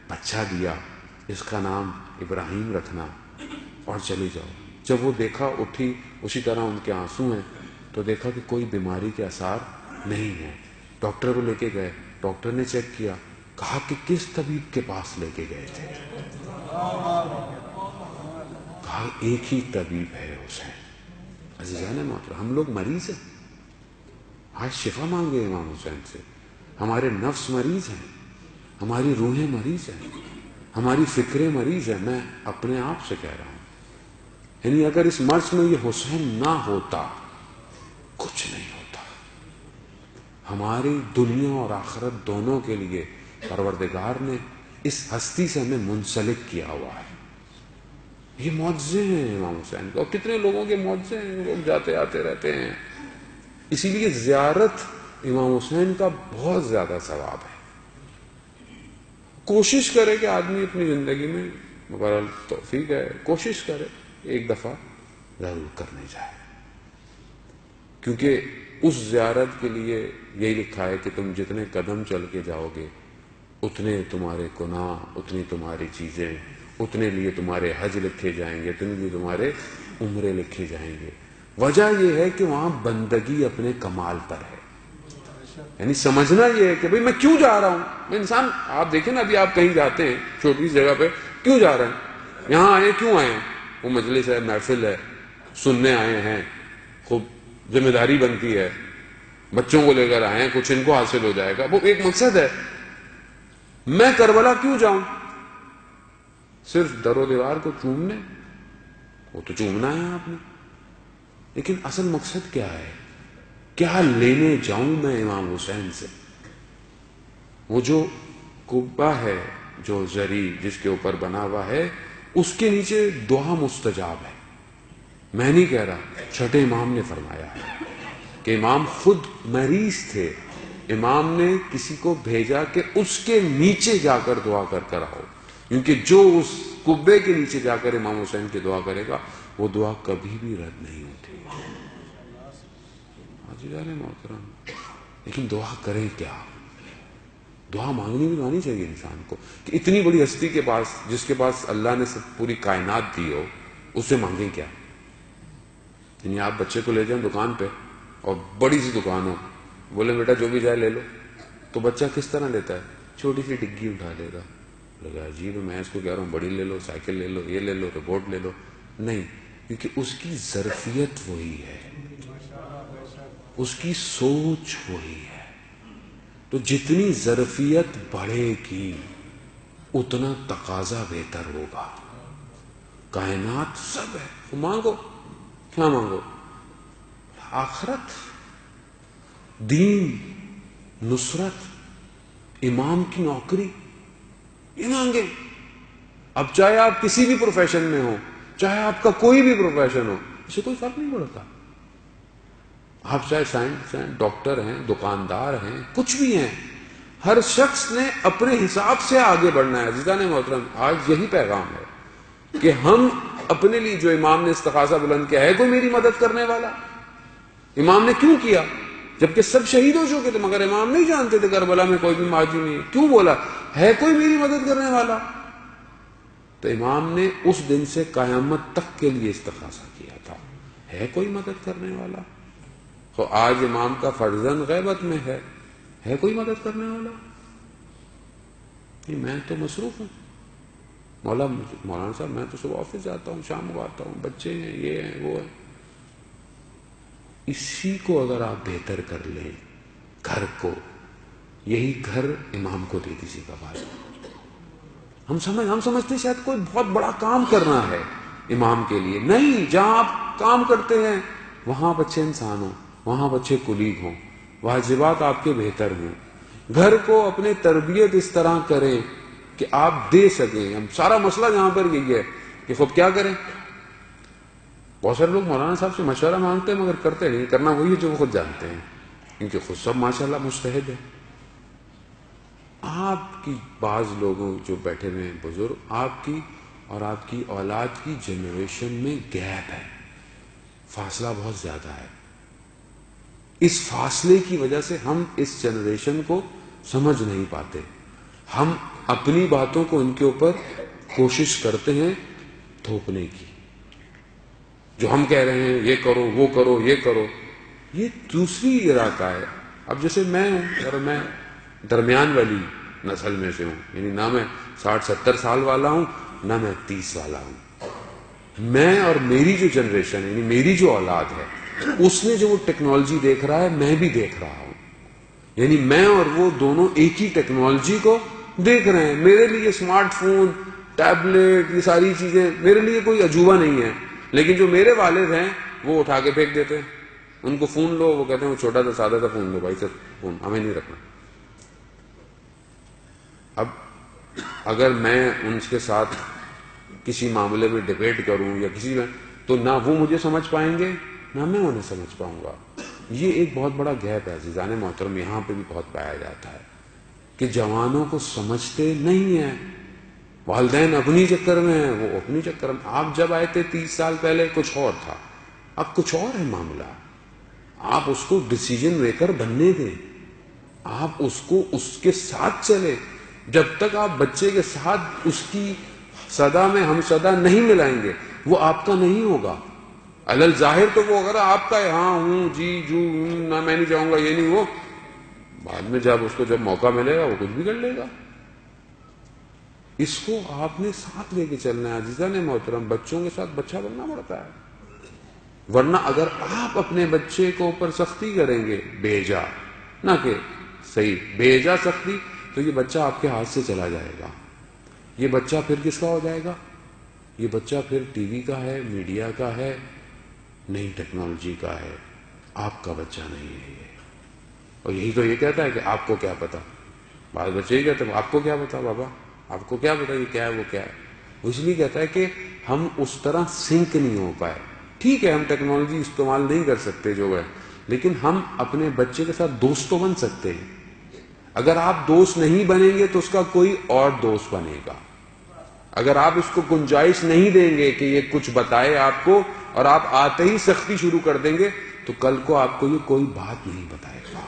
بچہ دیا، اس کا نام ابراہیم رکھنا اور چلی جاؤ. جب وہ دیکھا اٹھی، اسی طرح ان کے آنسو ہیں، تو دیکھا کہ کوئی بیماری کے آثار نہیں ہے. ڈاکٹر کو لے کے گئے، ڈاکٹر نے چیک کیا، کہا کہ کس طبیب کے پاس لے کے گئے تھے؟ کہا ایک ہی طبیب ہے حسین. عزیزان محترم، ہم لوگ مریض ہیں، آج شفا مانگے امام حسین سے. ہمارے نفس مریض ہیں، ہماری روحیں مریض ہیں، ہماری فکریں مریض ہیں. میں اپنے آپ سے کہہ رہا ہوں، یعنی اگر اس مرض میں یہ حسین نہ ہوتا کچھ نہیں ہوتا. ہماری دنیا اور آخرت دونوں کے لیے پروردگار نے اس ہستی سے ہمیں منسلک کیا ہوا ہے. یہ معجزے ہیں امام حسین کے، اور کتنے لوگوں کے معجزے ہیں، لوگ جاتے آتے رہتے ہیں. اسی لیے زیارت امام حسین کا بہت زیادہ ثواب ہے. کوشش کرے کہ آدمی اپنی زندگی میں، بہرحال توفیق ہے، کوشش کرے ایک دفعہ ضرور کرنے جائے. کیونکہ اس زیارت کے لیے یہی لکھا ہے کہ تم جتنے قدم چل کے جاؤ گے اتنے تمہارے گناہ، اتنی تمہاری چیزیں، اتنے لیے تمہارے حج لکھے جائیں گے، اتنے لیے تمہارے عمرے لکھے جائیں گے. وجہ یہ ہے کہ وہاں بندگی اپنے کمال پر ہے. یعنی سمجھنا یہ ہے کہ بھئی میں کیوں جا رہا ہوں. میں انسان، آپ دیکھیں نا، ابھی آپ کہیں جاتے ہیں چھوٹی سی جگہ پہ، کیوں جا رہے ہیں؟ یہاں آئے کیوں آئے ہیں؟ وہ مجلس ہے، محفل ہے، سننے آئے ہیں، خوب ذمہ داری بنتی ہے، بچوں کو لے کر آئے ہیں، کچھ ان کو حاصل ہو جائے گا، وہ ایک مقصد ہے. میں کربلا کیوں جاؤں؟ صرف در و دیوار کو چومنے؟ وہ تو چومنا ہے آپ نے، لیکن اصل مقصد کیا ہے؟ کیا لینے جاؤں میں امام حسین سے؟ وہ جو قبہ ہے، جو زری جس کے اوپر بنا ہوا ہے، اس کے نیچے دعا مستجاب ہے. میں نہیں کہہ رہا، چھٹے امام نے فرمایا ہے کہ امام خود مریض تھے، امام نے کسی کو بھیجا کہ اس کے نیچے جا کر دعا کر آؤ، کیونکہ جو اس قبے کے نیچے جا کر امام حسین کی دعا کرے گا وہ دعا کبھی بھی رد نہیں ہوتی. عزیزان محترم، لیکن دعا کریں کیا؟ دعا مانگنی بھی تو آنی چاہیے انسان کو، کہ اتنی بڑی ہستی کے پاس، جس کے پاس اللہ نے سب پوری کائنات دی ہو، اس سے مانگیں کیا؟ یعنی آپ بچے کو لے جائیں دکان پہ، اور بڑی سی دکان ہو، بولے بیٹا جو بھی جائے لے لو، تو بچہ کس طرح لیتا ہے؟ چھوٹی سی ڈگی اٹھا لے گا. لگا عجیب ہے، میں اس کو کہہ رہا ہوں بڑی لے لو، سائیکل لے لو، یہ لے لو، روبوٹ لے لو. نہیں، کیونکہ اس کی ظرفیت وہی ہے، اس کی سوچ وہی ہے. تو جتنی ظرفیت بڑھے گی اتنا تقاضا بہتر ہوگا. کائنات سب ہے، تو مانگو. کیا مانگو؟ آخرت، دین، نصرت، امام کی نوکری، یہ مانگیں. اب چاہے آپ کسی بھی پروفیشن میں ہو، چاہے آپ کا کوئی بھی پروفیشن ہو، اسے کوئی فرق نہیں پڑتا. آپ چاہے سائنس ہیں، ڈاکٹر ہیں، دکاندار ہیں، کچھ بھی ہیں، ہر شخص نے اپنے حساب سے آگے بڑھنا ہے. عزیزان محترم، آج یہی پیغام ہے کہ ہم اپنے لیے، جو امام نے استغاثہ بلند کیا ہے، کوئی میری مدد کرنے والا؟ امام نے کیوں کیا؟ جبکہ سب شہید ہو چکے تھے، مگر امام نہیں جانتے تھے کربلا میں کوئی بھی ماجی نہیں ہے. کیوں بولا ہے کوئی میری مدد کرنے والا؟ تو امام نے اس دن سے قیامت تک کے لیے استغاثہ کیا تھا. ہے کوئی مدد کرنے والا؟ تو آج امام کا فرزند غیبت میں ہے کوئی مدد کرنے والا؟ نہیں، میں تو مصروف ہوں، مولانا صاحب میں تو صبح آفس جاتا ہوں، شام کو آتا ہوں، بچے ہیں، یہ ہیں، وہ ہے۔ اسی کو اگر آپ بہتر کر لیں، گھر کو، یہی گھر امام کو دے دیجیے گا بھائی۔ ہم سمجھتے شاید کوئی بہت بڑا کام کرنا ہے امام کے لیے، نہیں، جہاں آپ کام کرتے ہیں وہاں بچے انسان ہوں، وہاں بچے کلیگ ہوں، واجبات آپ کے بہتر ہوں، گھر کو اپنے تربیت اس طرح کریں کہ آپ دے سکیں۔ ہم سارا مسئلہ یہاں پر یہی ہے کہ خود کیا کریں۔ بہت سارے لوگ مولانا صاحب سے مشورہ مانگتے ہیں مگر کرتے نہیں، کرنا وہی ہے جو وہ خود جانتے ہیں، کیونکہ خود سب ماشاءاللہ مجتہد ہے۔ آپ کی بعض لوگوں جو بیٹھے ہوئے ہیں بزرگ، آپ کی اور آپ کی اولاد کی جنریشن میں گیپ ہے، فاصلہ بہت زیادہ ہے۔ اس فاصلے کی وجہ سے ہم اس جنریشن کو سمجھ نہیں پاتے، ہم اپنی باتوں کو ان کے اوپر کوشش کرتے ہیں تھوپنے کی، جو ہم کہہ رہے ہیں یہ کرو، وہ کرو، یہ کرو، یہ دوسری علاقہ ہے۔ اب جیسے میں ہوں اور میں درمیان والی نسل میں سے ہوں، یعنی نہ میں 60-70 سال والا ہوں، نہ میں 30 والا ہوں۔ میں اور میری جو جنریشن ہے، یعنی میری جو اولاد ہے، اس نے جو وہ ٹیکنالوجی دیکھ رہا ہے میں بھی دیکھ رہا ہوں، یعنی میں اور وہ دونوں ایک ہی ٹیکنالوجی کو دیکھ رہے ہیں۔ میرے لیے اسمارٹ فون، ٹیبلٹ، یہ ساری چیزیں میرے لیے کوئی عجوبہ نہیں ہے، لیکن جو میرے والد ہیں وہ اٹھا کے پھینک دیتے ہیں۔ ان کو فون لو، وہ کہتے ہیں وہ چھوٹا سا سادہ سا فون لو بھائی، سر فون ہمیں نہیں رکھنا۔ اب اگر میں ان کے ساتھ کسی معاملے میں ڈیبیٹ کروں یا کسی میں، تو نہ وہ مجھے سمجھ پائیں گے نہ میں انہیں سمجھ پاؤں گا۔ یہ ایک بہت بڑا گیپ ہے عزیزان محترم، یہاں پہ بھی بہت پایا جاتا ہے کہ جوانوں کو سمجھتے نہیں ہیں، والدین اپنی چکر میں ہیں، وہ اپنی چکر میں۔ آپ جب آئے تھے 30 سال پہلے کچھ اور تھا، اب کچھ اور ہے معاملہ۔ آپ اس کو ڈیسیجن میکر بننے دیں، آپ اس کو اس کے ساتھ چلے۔ جب تک آپ بچے کے ساتھ اس کی صدا میں ہم صدا نہیں ملائیں گے وہ آپ کا نہیں ہوگا۔ علل ظاہر تو وہ اگر آپ کا ہاں ہوں جی جو نہ میں نہیں جاؤں گا یہ نہیں، وہ بعد میں جب اس کو جب موقع ملے گا وہ کچھ بھی کر لے گا۔ اس کو آپ نے ساتھ لے کے چلنا ہے عزیزان محترم، بچوں کے ساتھ بچہ بننا پڑتا ہے، ورنہ اگر آپ اپنے بچے کو اوپر سختی کریں گے بھیجا نہ کہ صحیح بھیجا سختی، تو یہ بچہ آپ کے ہاتھ سے چلا جائے گا۔ یہ بچہ پھر کس کا ہو جائے گا؟ یہ بچہ پھر ٹی وی کا ہے، میڈیا کا ہے، نئی ٹیکنالوجی کا ہے، آپ کا بچہ نہیں ہے یہ۔ اور یہی تو یہ کہتا ہے کہ آپ کو کیا پتا، بعض بچے ہی کہتے ہیں آپ کو کیا پتا بابا، آپ کو کیا پتا یہ کیا ہے وہ کیا ہے۔ وہ اس لیے کہتا ہے کہ ہم اس طرح سنک نہیں ہو پائے۔ ٹھیک ہے ہم ٹیکنالوجی استعمال نہیں کر سکتے جو ہے، لیکن ہم اپنے بچے کے ساتھ دوست تو بن سکتے ہیں۔ اگر آپ دوست نہیں بنیں گے تو اس کا کوئی اور دوست بنے گا۔ اگر آپ اس کو گنجائش نہیں دیں گے کہ یہ کچھ بتائے آپ کو، اور آپ آتے ہی سختی شروع کر دیں گے، تو کل کو آپ کو یہ کوئی بات نہیں بتائے گا۔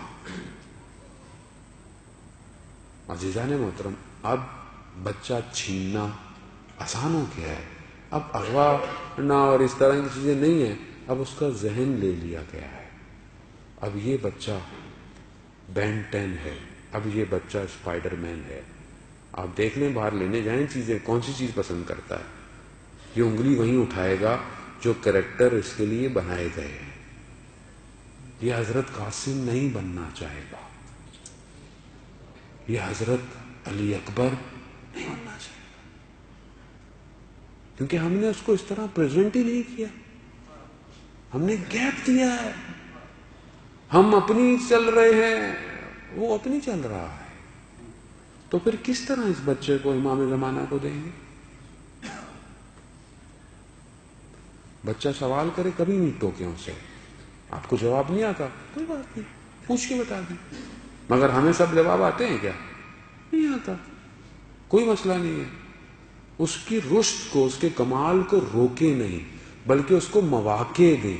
عزیزان محترم، اب بچہ چھیننا آسان ہو گیا ہے، اب اغوا کرنا اور اس طرح کی چیزیں نہیں ہیں، اب اس کا ذہن لے لیا گیا ہے۔ اب یہ بچہ بین 10 ہے، اب یہ بچہ اسپائڈر مین ہے۔ آپ دیکھ لیں باہر لینے جائیں چیزیں، کون سی چیز پسند کرتا ہے؟ یہ انگلی وہیں اٹھائے گا جو کریکٹر اس کے لیے بنائے گئے ہیں۔ یہ حضرت قاسم نہیں بننا چاہے گا، یہ حضرت علی اکبر نہیں بننا چاہے گا، کیونکہ ہم نے اس کو اس طرح پریزنٹ ہی نہیں کیا، ہم نے گیپ دیا ہے۔ ہم اپنی چل رہے ہیں، وہ اپنی چل رہا ہے، تو پھر کس طرح اس بچے کو امام زمانہ کو دیں گے؟ بچہ سوال کرے کبھی نہیں ٹوکے ان سے، آپ کو جواب نہیں آتا کوئی بات نہیں، پوچھ کے بتا دیں۔ مگر ہمیں سب جواب آتے ہیں کیا؟ نہیں آتا، کوئی مسئلہ نہیں ہے۔ اس کی رشد کو، اس کے کمال کو روکے نہیں، بلکہ اس کو مواقع دیں۔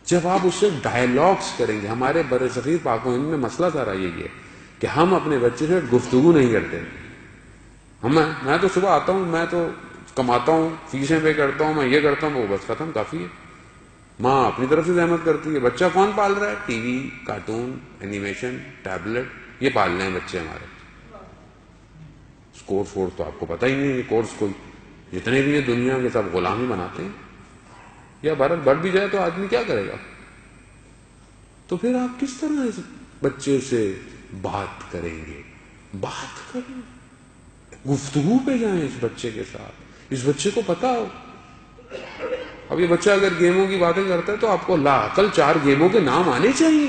جب آپ اس سے ڈائیلاگز کریں گے، ہمارے برصغیر پاک و ہند میں مسئلہ سارا یہی ہے کہ ہم اپنے بچے سے گفتگو نہیں کرتے۔ میں تو صبح آتا ہوں، میں تو کماتا ہوں، فیسیں پے کرتا ہوں، میں یہ کرتا ہوں، وہ بس ختم، کافی ہے۔ ماں اپنی طرف سے زحمت کرتی ہے. بچہ کون پال رہا ہے؟ T V, cartoon, animation, tablet, یہ پال رہے ہیں بچے ہمارے. کورس وورس تو آپ کو پتہ ہی نہیں ہے. کورس کوئی جتنے بھی ہیں دنیا کے سب غلامی بناتے ہیں. یا بھارت بڑھ بھی جائے تو آدمی کیا کرے گا؟ تو پھر آپ کس طرح اس بچے سے بات کریں گے؟ بات کریں، گفتگو پہ جائیں اس بچے کے ساتھ. اس بچے کو پتا ہو. اب یہ بچہ اگر گیموں کی باتیں کرتا ہے تو آپ کو لا عقل 4 گیموں کے نام آنے چاہیے.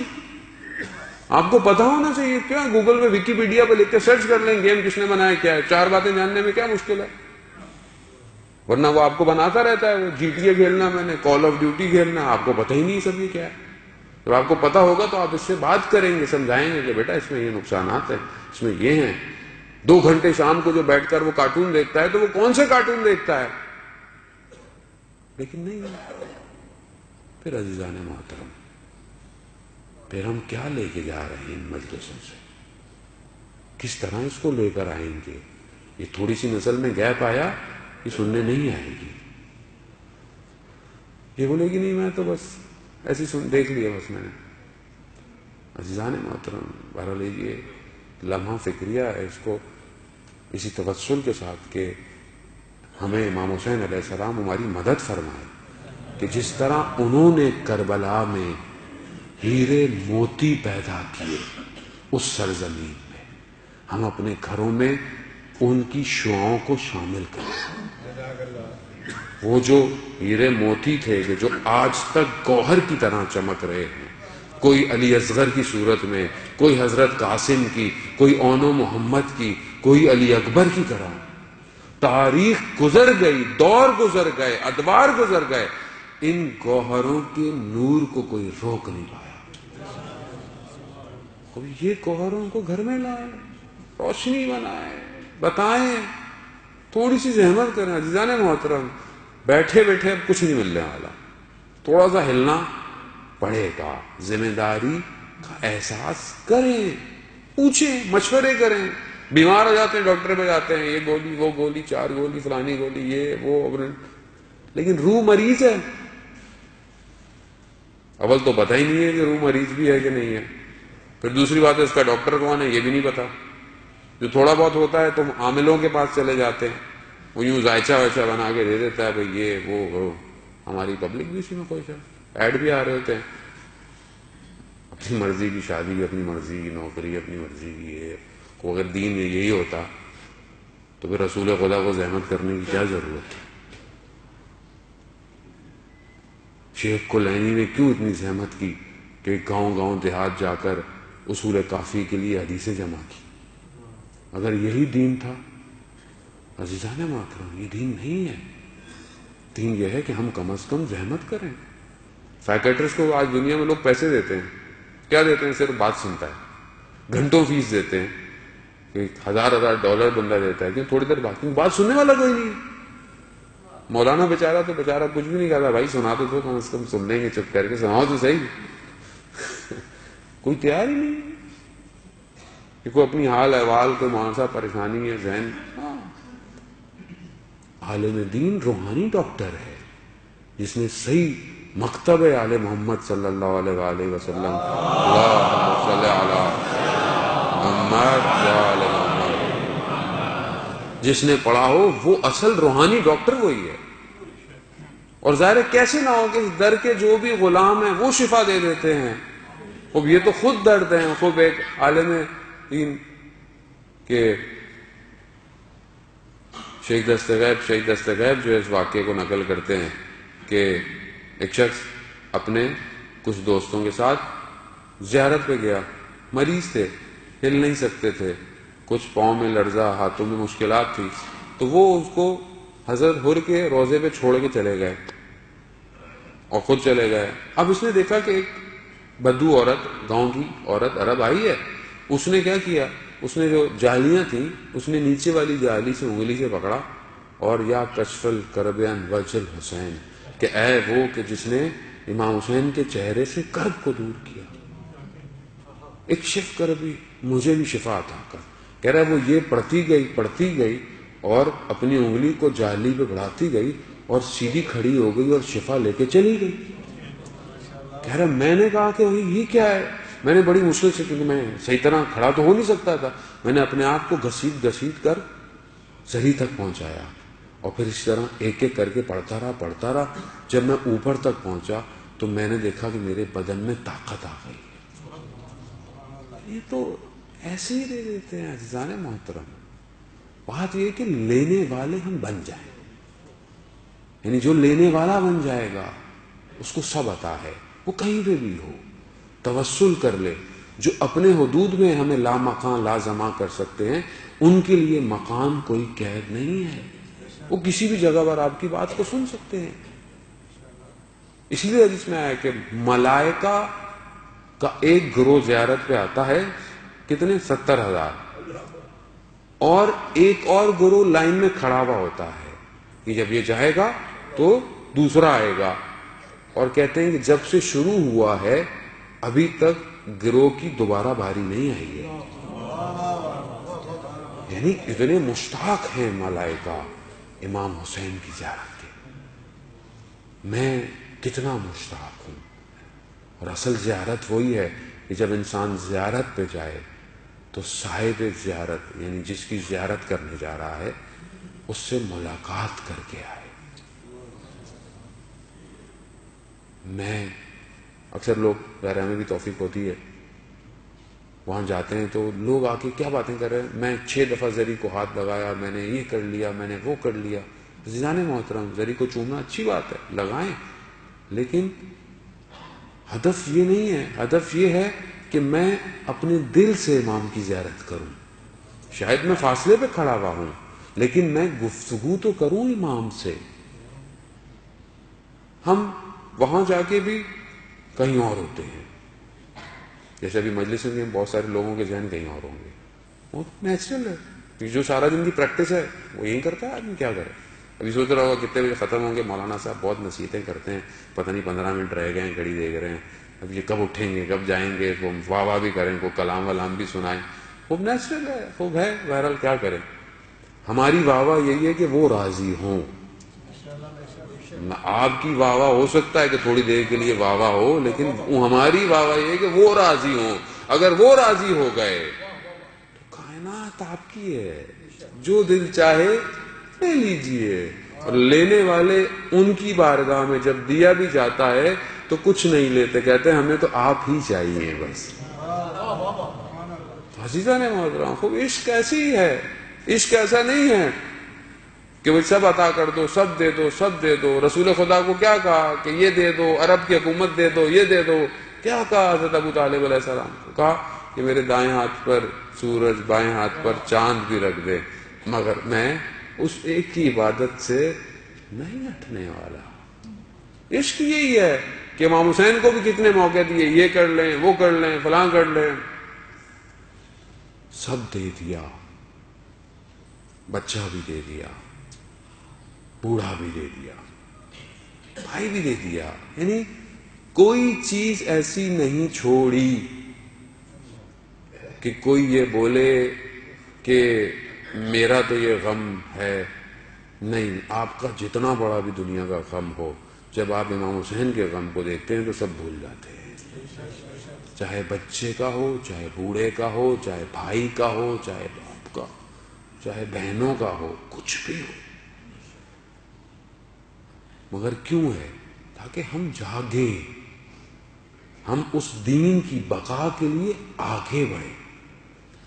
آپ کو پتا ہونا چاہیے. کیا گوگل میں ویکیپیڈیا پہ لکھ کے سرچ کر لیں گیم کس نے بنایا کیا ہے. 4 باتیں جاننے میں کیا مشکل ہے؟ ورنہ وہ آپ کو بناتا رہتا ہے. وہ جی ٹی اے کھیلنا، میں نے کال آف ڈیوٹی کھیلنا، آپ کو پتہ ہی نہیں سب یہ کیا ہے. جب آپ کو پتا ہوگا تو آپ اس سے بات کریں گے، سمجھائیں گے کہ بیٹا اس میں یہ نقصانات ہیں، اس میں یہ ہیں. 2 گھنٹے شام کو جو بیٹھ کر وہ کارٹون دیکھتا ہے تو وہ کون سے کارٹون دیکھتا ہے؟ لیکن نہیں. پھر عزیزان محترم، پھر ہم کیا لے کے جا رہے ہیں ان مجلسوں سے؟ کس طرح اس کو لے کر آئیں گے؟ یہ تھوڑی سی نسل میں گیپ آیا، یہ سننے نہیں آئے گی. یہ بولے گی نہیں میں تو بس ایسی دیکھ لیا بس میں نے. عزیزان محترم، بہرحال یہ لمحہ فکریہ ہے، اس کو اسی توسل کے ساتھ کہ ہمیں امام حسین علیہ السلام ہماری مدد فرمائے کہ جس طرح انہوں نے کربلا میں ہیرے موتی پیدا کیے اس سرزمین میں، ہم اپنے گھروں میں ان کی شعاؤں کو شامل کریں. وہ جو ہیرے موتی تھے کہ جو آج تک گوہر کی طرح چمک رہے ہیں، کوئی علی اصغر کی صورت میں، کوئی حضرت قاسم کی، کوئی اونو محمد کی، کوئی علی اکبر کی طرح. تاریخ گزر گئی، دور گزر گئے، ادوار گزر گئے، ان گوہروں کے نور کو کوئی روک نہیں پایا. کوئی یہ گوہروں کو گھر میں لائے، روشنی بنائے، بتائیں، تھوڑی سی زحمت کریں. عزیزان محترم، بیٹھے بیٹھے اب کچھ نہیں ملنے والا. تھوڑا سا ہلنا پڑے گا. ذمہ داری کا احساس کریں، پوچھیں، مشورے کریں. بیمار ہو جاتے ہیں ڈاکٹر پہ جاتے ہیں، یہ گولی وہ گولی 4 گولی فلانی گولی یہ وہ، لیکن روح مریض ہے. اول تو پتہ ہی نہیں ہے کہ روح مریض بھی ہے کہ نہیں ہے. پھر دوسری بات ہے اس کا ڈاکٹر کون ہے یہ بھی نہیں پتا. جو تھوڑا بہت ہوتا ہے تو عاملوں کے پاس چلے جاتے ہیں، وہ یوں ذائچہ وائچہ بنا کے دے دیتا ہے، بھئی یہ وہ. ہماری پبلک بھی اسی میں خوش ہے. ایڈ بھی آ رہے ہوتے ہیں، اپنی مرضی کی شادی اپنی مرضی کی نوکری اپنی مرضی کی. یہ کو اگر دین میں یہی ہوتا تو پھر رسول خدا کو زحمت کرنے کی کیا ضرورت ہے؟ شیخ کلینی نے کیوں اتنی زحمت کی کہ گاؤں گاؤں دیہات جا کر اصول کافی کے لیے حدیثیں جمع کی؟ اگر یہی دین تھا عزیزان محترم، یہ دین نہیں ہے. دین یہ ہے کہ ہم کم از کم زحمت کریں. سائیکیٹرسٹ کو آج دنیا میں لوگ پیسے دیتے ہیں، کیا دیتے ہیں؟ صرف بات سنتا ہے. گھنٹوں فیس دیتے ہیں کہ $1000 بندہ دیتا ہے کہ تھوڑی دیر بات سننے والا کوئی نہیں. مولانا بیچارہ تو بیچارہ کچھ بھی نہیں کہتا، بھائی سنا تو کم از کم سن لیں گے، چپ کر کے سناؤ تو صحیح. کوئی تیار ہی نہیں کہ کوئی اپنی حال احوال کوئی معاشرہ پریشانی ہے ذہن. عالم دین روحانی ڈاکٹر ہے جس نے صحیح مکتب آل محمد صلی اللہ علیہ وآلہ وسلم، اللہم صلی علی محمد وآل محمد، جس نے پڑھا ہو وہ اصل روحانی ڈاکٹر وہی ہے. اور ظاہر ہے کیسے نہ ہو کہ اس در کے جو بھی غلام ہیں وہ شفا دے دیتے ہیں. اب یہ تو خود درد ہیں. خوب ایک عالم دین کہ شیخ دست غیب جو اس واقعے کو نقل کرتے ہیں کہ ایک شخص اپنے کچھ دوستوں کے ساتھ زیارت پہ گیا. مریض تھے، ہل نہیں سکتے تھے، کچھ پاؤں میں لرزہ، ہاتھوں میں مشکلات تھی. تو وہ اس کو حضرت حر کے روضے پہ چھوڑ کے چلے گئے اور خود چلے گئے. اب اس نے دیکھا کہ ایک بدو عورت، گاؤں کی عورت عرب آئی ہے. اس نے کیا کیا، اس نے جو جالیاں تھیں اس نے نیچے والی جالی سے انگلی سے پکڑا اور یا کشف الکرب عن وجہ الحسین، کہ اے وہ کہ جس نے امام حسین کے چہرے سے کرب کو دور کیا، ایک شف کربی، مجھے بھی شفا عطا کر. کہہ رہا ہے وہ یہ پڑھتی گئی اور اپنی انگلی کو جالی پہ بڑھاتی گئی اور سیدھی کھڑی ہو گئی اور شفا لے کے چلی گئی. کہہ رہا میں نے کہا کہ یہ کیا ہے؟ میں نے بڑی مشکل سے، کیونکہ میں صحیح طرح کھڑا تو ہو نہیں سکتا تھا، میں نے اپنے آپ کو گھسیٹ کر صحیح تک پہنچایا، اور پھر اس طرح ایک ایک کر کے پڑھتا رہا. جب میں اوپر تک پہنچا تو میں نے دیکھا کہ میرے بدن میں طاقت آ گئی. یہ تو ایسے ہی دے دیتے ہیں عزیزان محترم. بات یہ کہ لینے والے ہم بن جائیں، یعنی جو لینے والا بن جائے گا اس کو سب عطا ہے، وہ کہیں پہ بھی ہو. توسل کر لے. جو اپنے حدود میں ہمیں لا مکان لا زماں کر سکتے ہیں، ان کے لیے مقام کوئی قید نہیں ہے، وہ کسی بھی جگہ پر آپ کی بات کو سن سکتے ہیں. اس لیے حدیث میں آیا کہ ملائکہ کا ایک گروہ زیارت پہ آتا ہے، کتنے؟ 70,000، اور ایک اور گروہ لائن میں کھڑا ہوا ہوتا ہے کہ جب یہ جائے گا تو دوسرا آئے گا. اور کہتے ہیں کہ جب سے شروع ہوا ہے ابھی تک گروہ کی دوبارہ باری نہیں آئی ہے. یعنی اتنے مشتاق ہیں ملائکہ امام حسین کی زیارت کے. میں کتنا مشتاق ہوں. اور اصل زیارت وہی ہے کہ جب انسان زیارت پہ جائے تو صاحب زیارت، یعنی جس کی زیارت کرنے جا رہا ہے، اس سے ملاقات کر کے آئے. میں اکثر لوگ ظاہر ہمیں بھی توفیق ہوتی ہے، وہاں جاتے ہیں تو لوگ آ کے کیا باتیں کر رہے ہیں، میں 6 دفعہ زری کو ہاتھ لگایا، میں نے یہ کر لیا، میں نے وہ کر لیا. عزیزان محترم، زری کو چومنا اچھی بات ہے، لگائیں، لیکن ہدف یہ نہیں ہے. ہدف یہ ہے کہ میں اپنے دل سے امام کی زیارت کروں. شاید میں فاصلے پہ کھڑا ہوا ہوں، لیکن میں گفتگو تو کروں امام سے. ہم وہاں جا کے بھی کہیں اور ہوتے ہیں. جیسے ابھی مجلس میں بہت سارے لوگوں کے ذہن کہیں اور ہوں گے، وہ نیچرل ہے. جو سارا دن کی پریکٹس ہے وہ یہی کرتا ہے آدمی، کیا کرے. ابھی سوچ رہا ہوگا کتنے بجے ختم ہوں گے، مولانا صاحب بہت نصیحتیں کرتے ہیں، پتہ نہیں 15 منٹ رہ گئے ہیں، گھڑی دیکھ رہے ہیں، اب یہ کب اٹھیں گے، کب جائیں گے. وہ واہ واہ بھی کریں، کو کلام ولام بھی سنائیں. خوب نیچرل ہے، خوب ہے. بہرحال کیا کریں، ہماری واہ واہ یہی ہے کہ وہ راضی ہوں. آپ کی واہ واہ ہو سکتا ہے کہ تھوڑی دیر کے لیے واہ واہ ہو، لیکن ہماری واہ واہ یہ ہے کہ وہ راضی ہوں. اگر وہ راضی ہو گئے تو کائنات آپ کی ہے، جو دل چاہے لے لیجئے. اور لینے والے ان کی بارگاہ میں جب دیا بھی جاتا ہے تو کچھ نہیں لیتے، کہتے ہیں ہمیں تو آپ ہی چاہیے بس. عزیزان محترم، خوب عشق ایسی ہے. عشق ایسا نہیں ہے کہ وہ سب عطا کر دو، سب دے دو، سب دے دو. رسول خدا کو کیا کہا کہ یہ دے دو، عرب کی حکومت دے دو، یہ دے دو. کیا کہا حضرت ابو طالب علیہ السلام کو؟ کہا کہ میرے دائیں ہاتھ پر سورج، بائیں ہاتھ پر چاند بھی رکھ دے، مگر میں اس ایک کی عبادت سے نہیں ہٹنے والا. عشق یہی ہے کہ امام حسین کو بھی کتنے موقع دیے، یہ کر لیں، وہ کر لیں، فلاں کر لیں، سب دے دیا. بچہ بھی دے دیا، بوڑھا بھی دے دیا، بھائی بھی دے دیا. یعنی کوئی چیز ایسی نہیں چھوڑی کہ کوئی یہ بولے کہ میرا تو یہ غم ہے. نہیں، آپ کا جتنا بڑا بھی دنیا کا غم ہو، جب آپ امام حسین کے غم کو دیکھتے ہیں تو سب بھول جاتے ہیں. چاہے بچے کا ہو، چاہے بوڑھے کا ہو، چاہے بھائی کا ہو، چاہے باپ کا، چاہے بہنوں کا ہو، کچھ بھی ہو. مگر کیوں ہے؟ تاکہ ہم جاگیں، ہم اس دین کی بقا کے لیے آگے بڑھیں.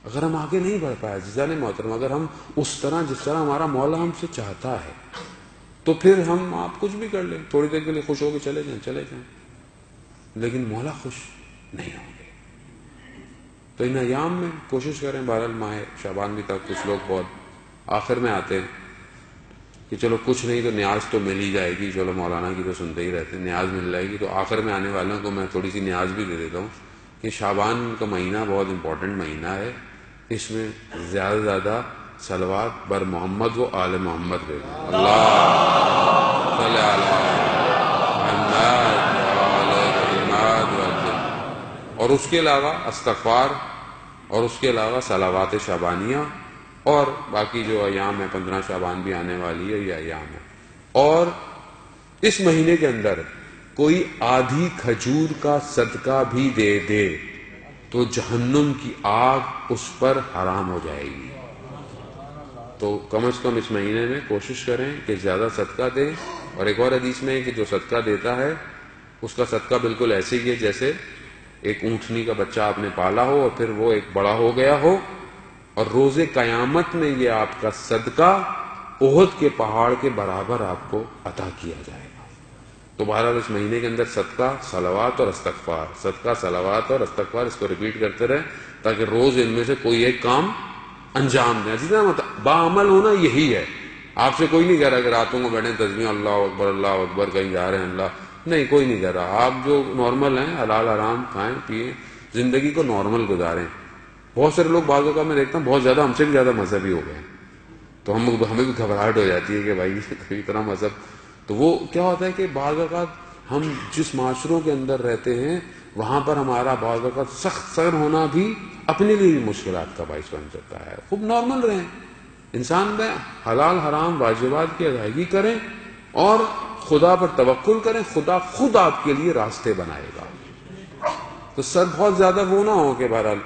اگر ہم آگے نہیں بڑھ پائے عزیزان محترم، اگر ہم اس طرح جس طرح ہمارا مولا ہم سے چاہتا ہے، تو پھر ہم آپ کچھ بھی کر لیں، تھوڑی دیر کے لیے خوش ہو کے چلے جائیں، لیکن مولا خوش نہیں ہوں گے. تو ان ایام میں کوشش کریں. بہرحال ماہ شعبان بھی تک کچھ لوگ بہت آخر میں آتے ہیں کہ چلو کچھ نہیں تو نیاز تو مل ہی جائے گی، چلو مولانا کی تو سنتے ہی رہتے ہیں، نیاز مل جائے گی. تو آخر میں آنے والوں کو میں تھوڑی سی نیاز بھی دے دیتا ہوں کہ شعبان کا مہینہ بہت امپورٹنٹ مہینہ ہے. اس میں زیادہ سے زیادہ صلوات بر محمد و آل محمد دے دیں. اللہ صلی علیہ. اور اس کے علاوہ استغفار، اور اس کے علاوہ صلوات شعبانیہ، اور باقی جو ایام ہے، 15 شعبان بھی آنے والی ہے، یہ ایام ہے. اور اس مہینے کے اندر کوئی آدھی کھجور کا صدقہ بھی دے دے تو جہنم کی آگ اس پر حرام ہو جائے گی. تو کم از کم اس مہینے میں کوشش کریں کہ زیادہ صدقہ دیں. اور ایک اور حدیث میں ہے کہ جو صدقہ دیتا ہے اس کا صدقہ بالکل ایسے ہی ہے جیسے ایک اونٹنی کا بچہ آپ نے پالا ہو اور پھر وہ ایک بڑا ہو گیا ہو، اور روز قیامت میں یہ آپ کا صدقہ احد کے پہاڑ کے برابر آپ کو عطا کیا جائے گا. تو بہرحال اس مہینے کے اندر صدقہ، صلوات اور استغفار، صدقہ، صلوات اور استغفار، اس کو ریپیٹ کرتے رہیں تاکہ روز ان میں سے کوئی ایک کام انجام دیں. جتنا باعمل ہونا یہی ہے. آپ سے کوئی نہیں کہہ رہا کہ راتوں کو بیٹھیں تسبیح اللہ اکبر کہیں جا رہے ہیں اللہ، نہیں، کوئی نہیں کہہ رہا. آپ جو نارمل ہیں حلال حرام کھائیں پیئیں، زندگی کو نارمل گزاریں. بہت سارے لوگ بعض اوقات میں دیکھتا ہوں بہت زیادہ، ہم سے بھی زیادہ مذہبی ہو گئے ہیں، تو ہمیں بھی گھبراہٹ ہو جاتی ہے کہ بھائی اتنا مذہب. تو وہ کیا ہوتا ہے کہ بعض اوقات ہم جس معاشروں کے اندر رہتے ہیں وہاں پر ہمارا بعض اوقات سخت سر ہونا بھی اپنے لیے بھی مشکلات کا باعث بن سکتا ہے. خوب نارمل رہیں، انسان میں حلال حرام واجبات کی ادائیگی کریں اور خدا پر توکل کریں. خدا خود آپ کے لیے راستے بنائے گا. تو سر بہت زیادہ وہ نہ ہو کہ بہرحال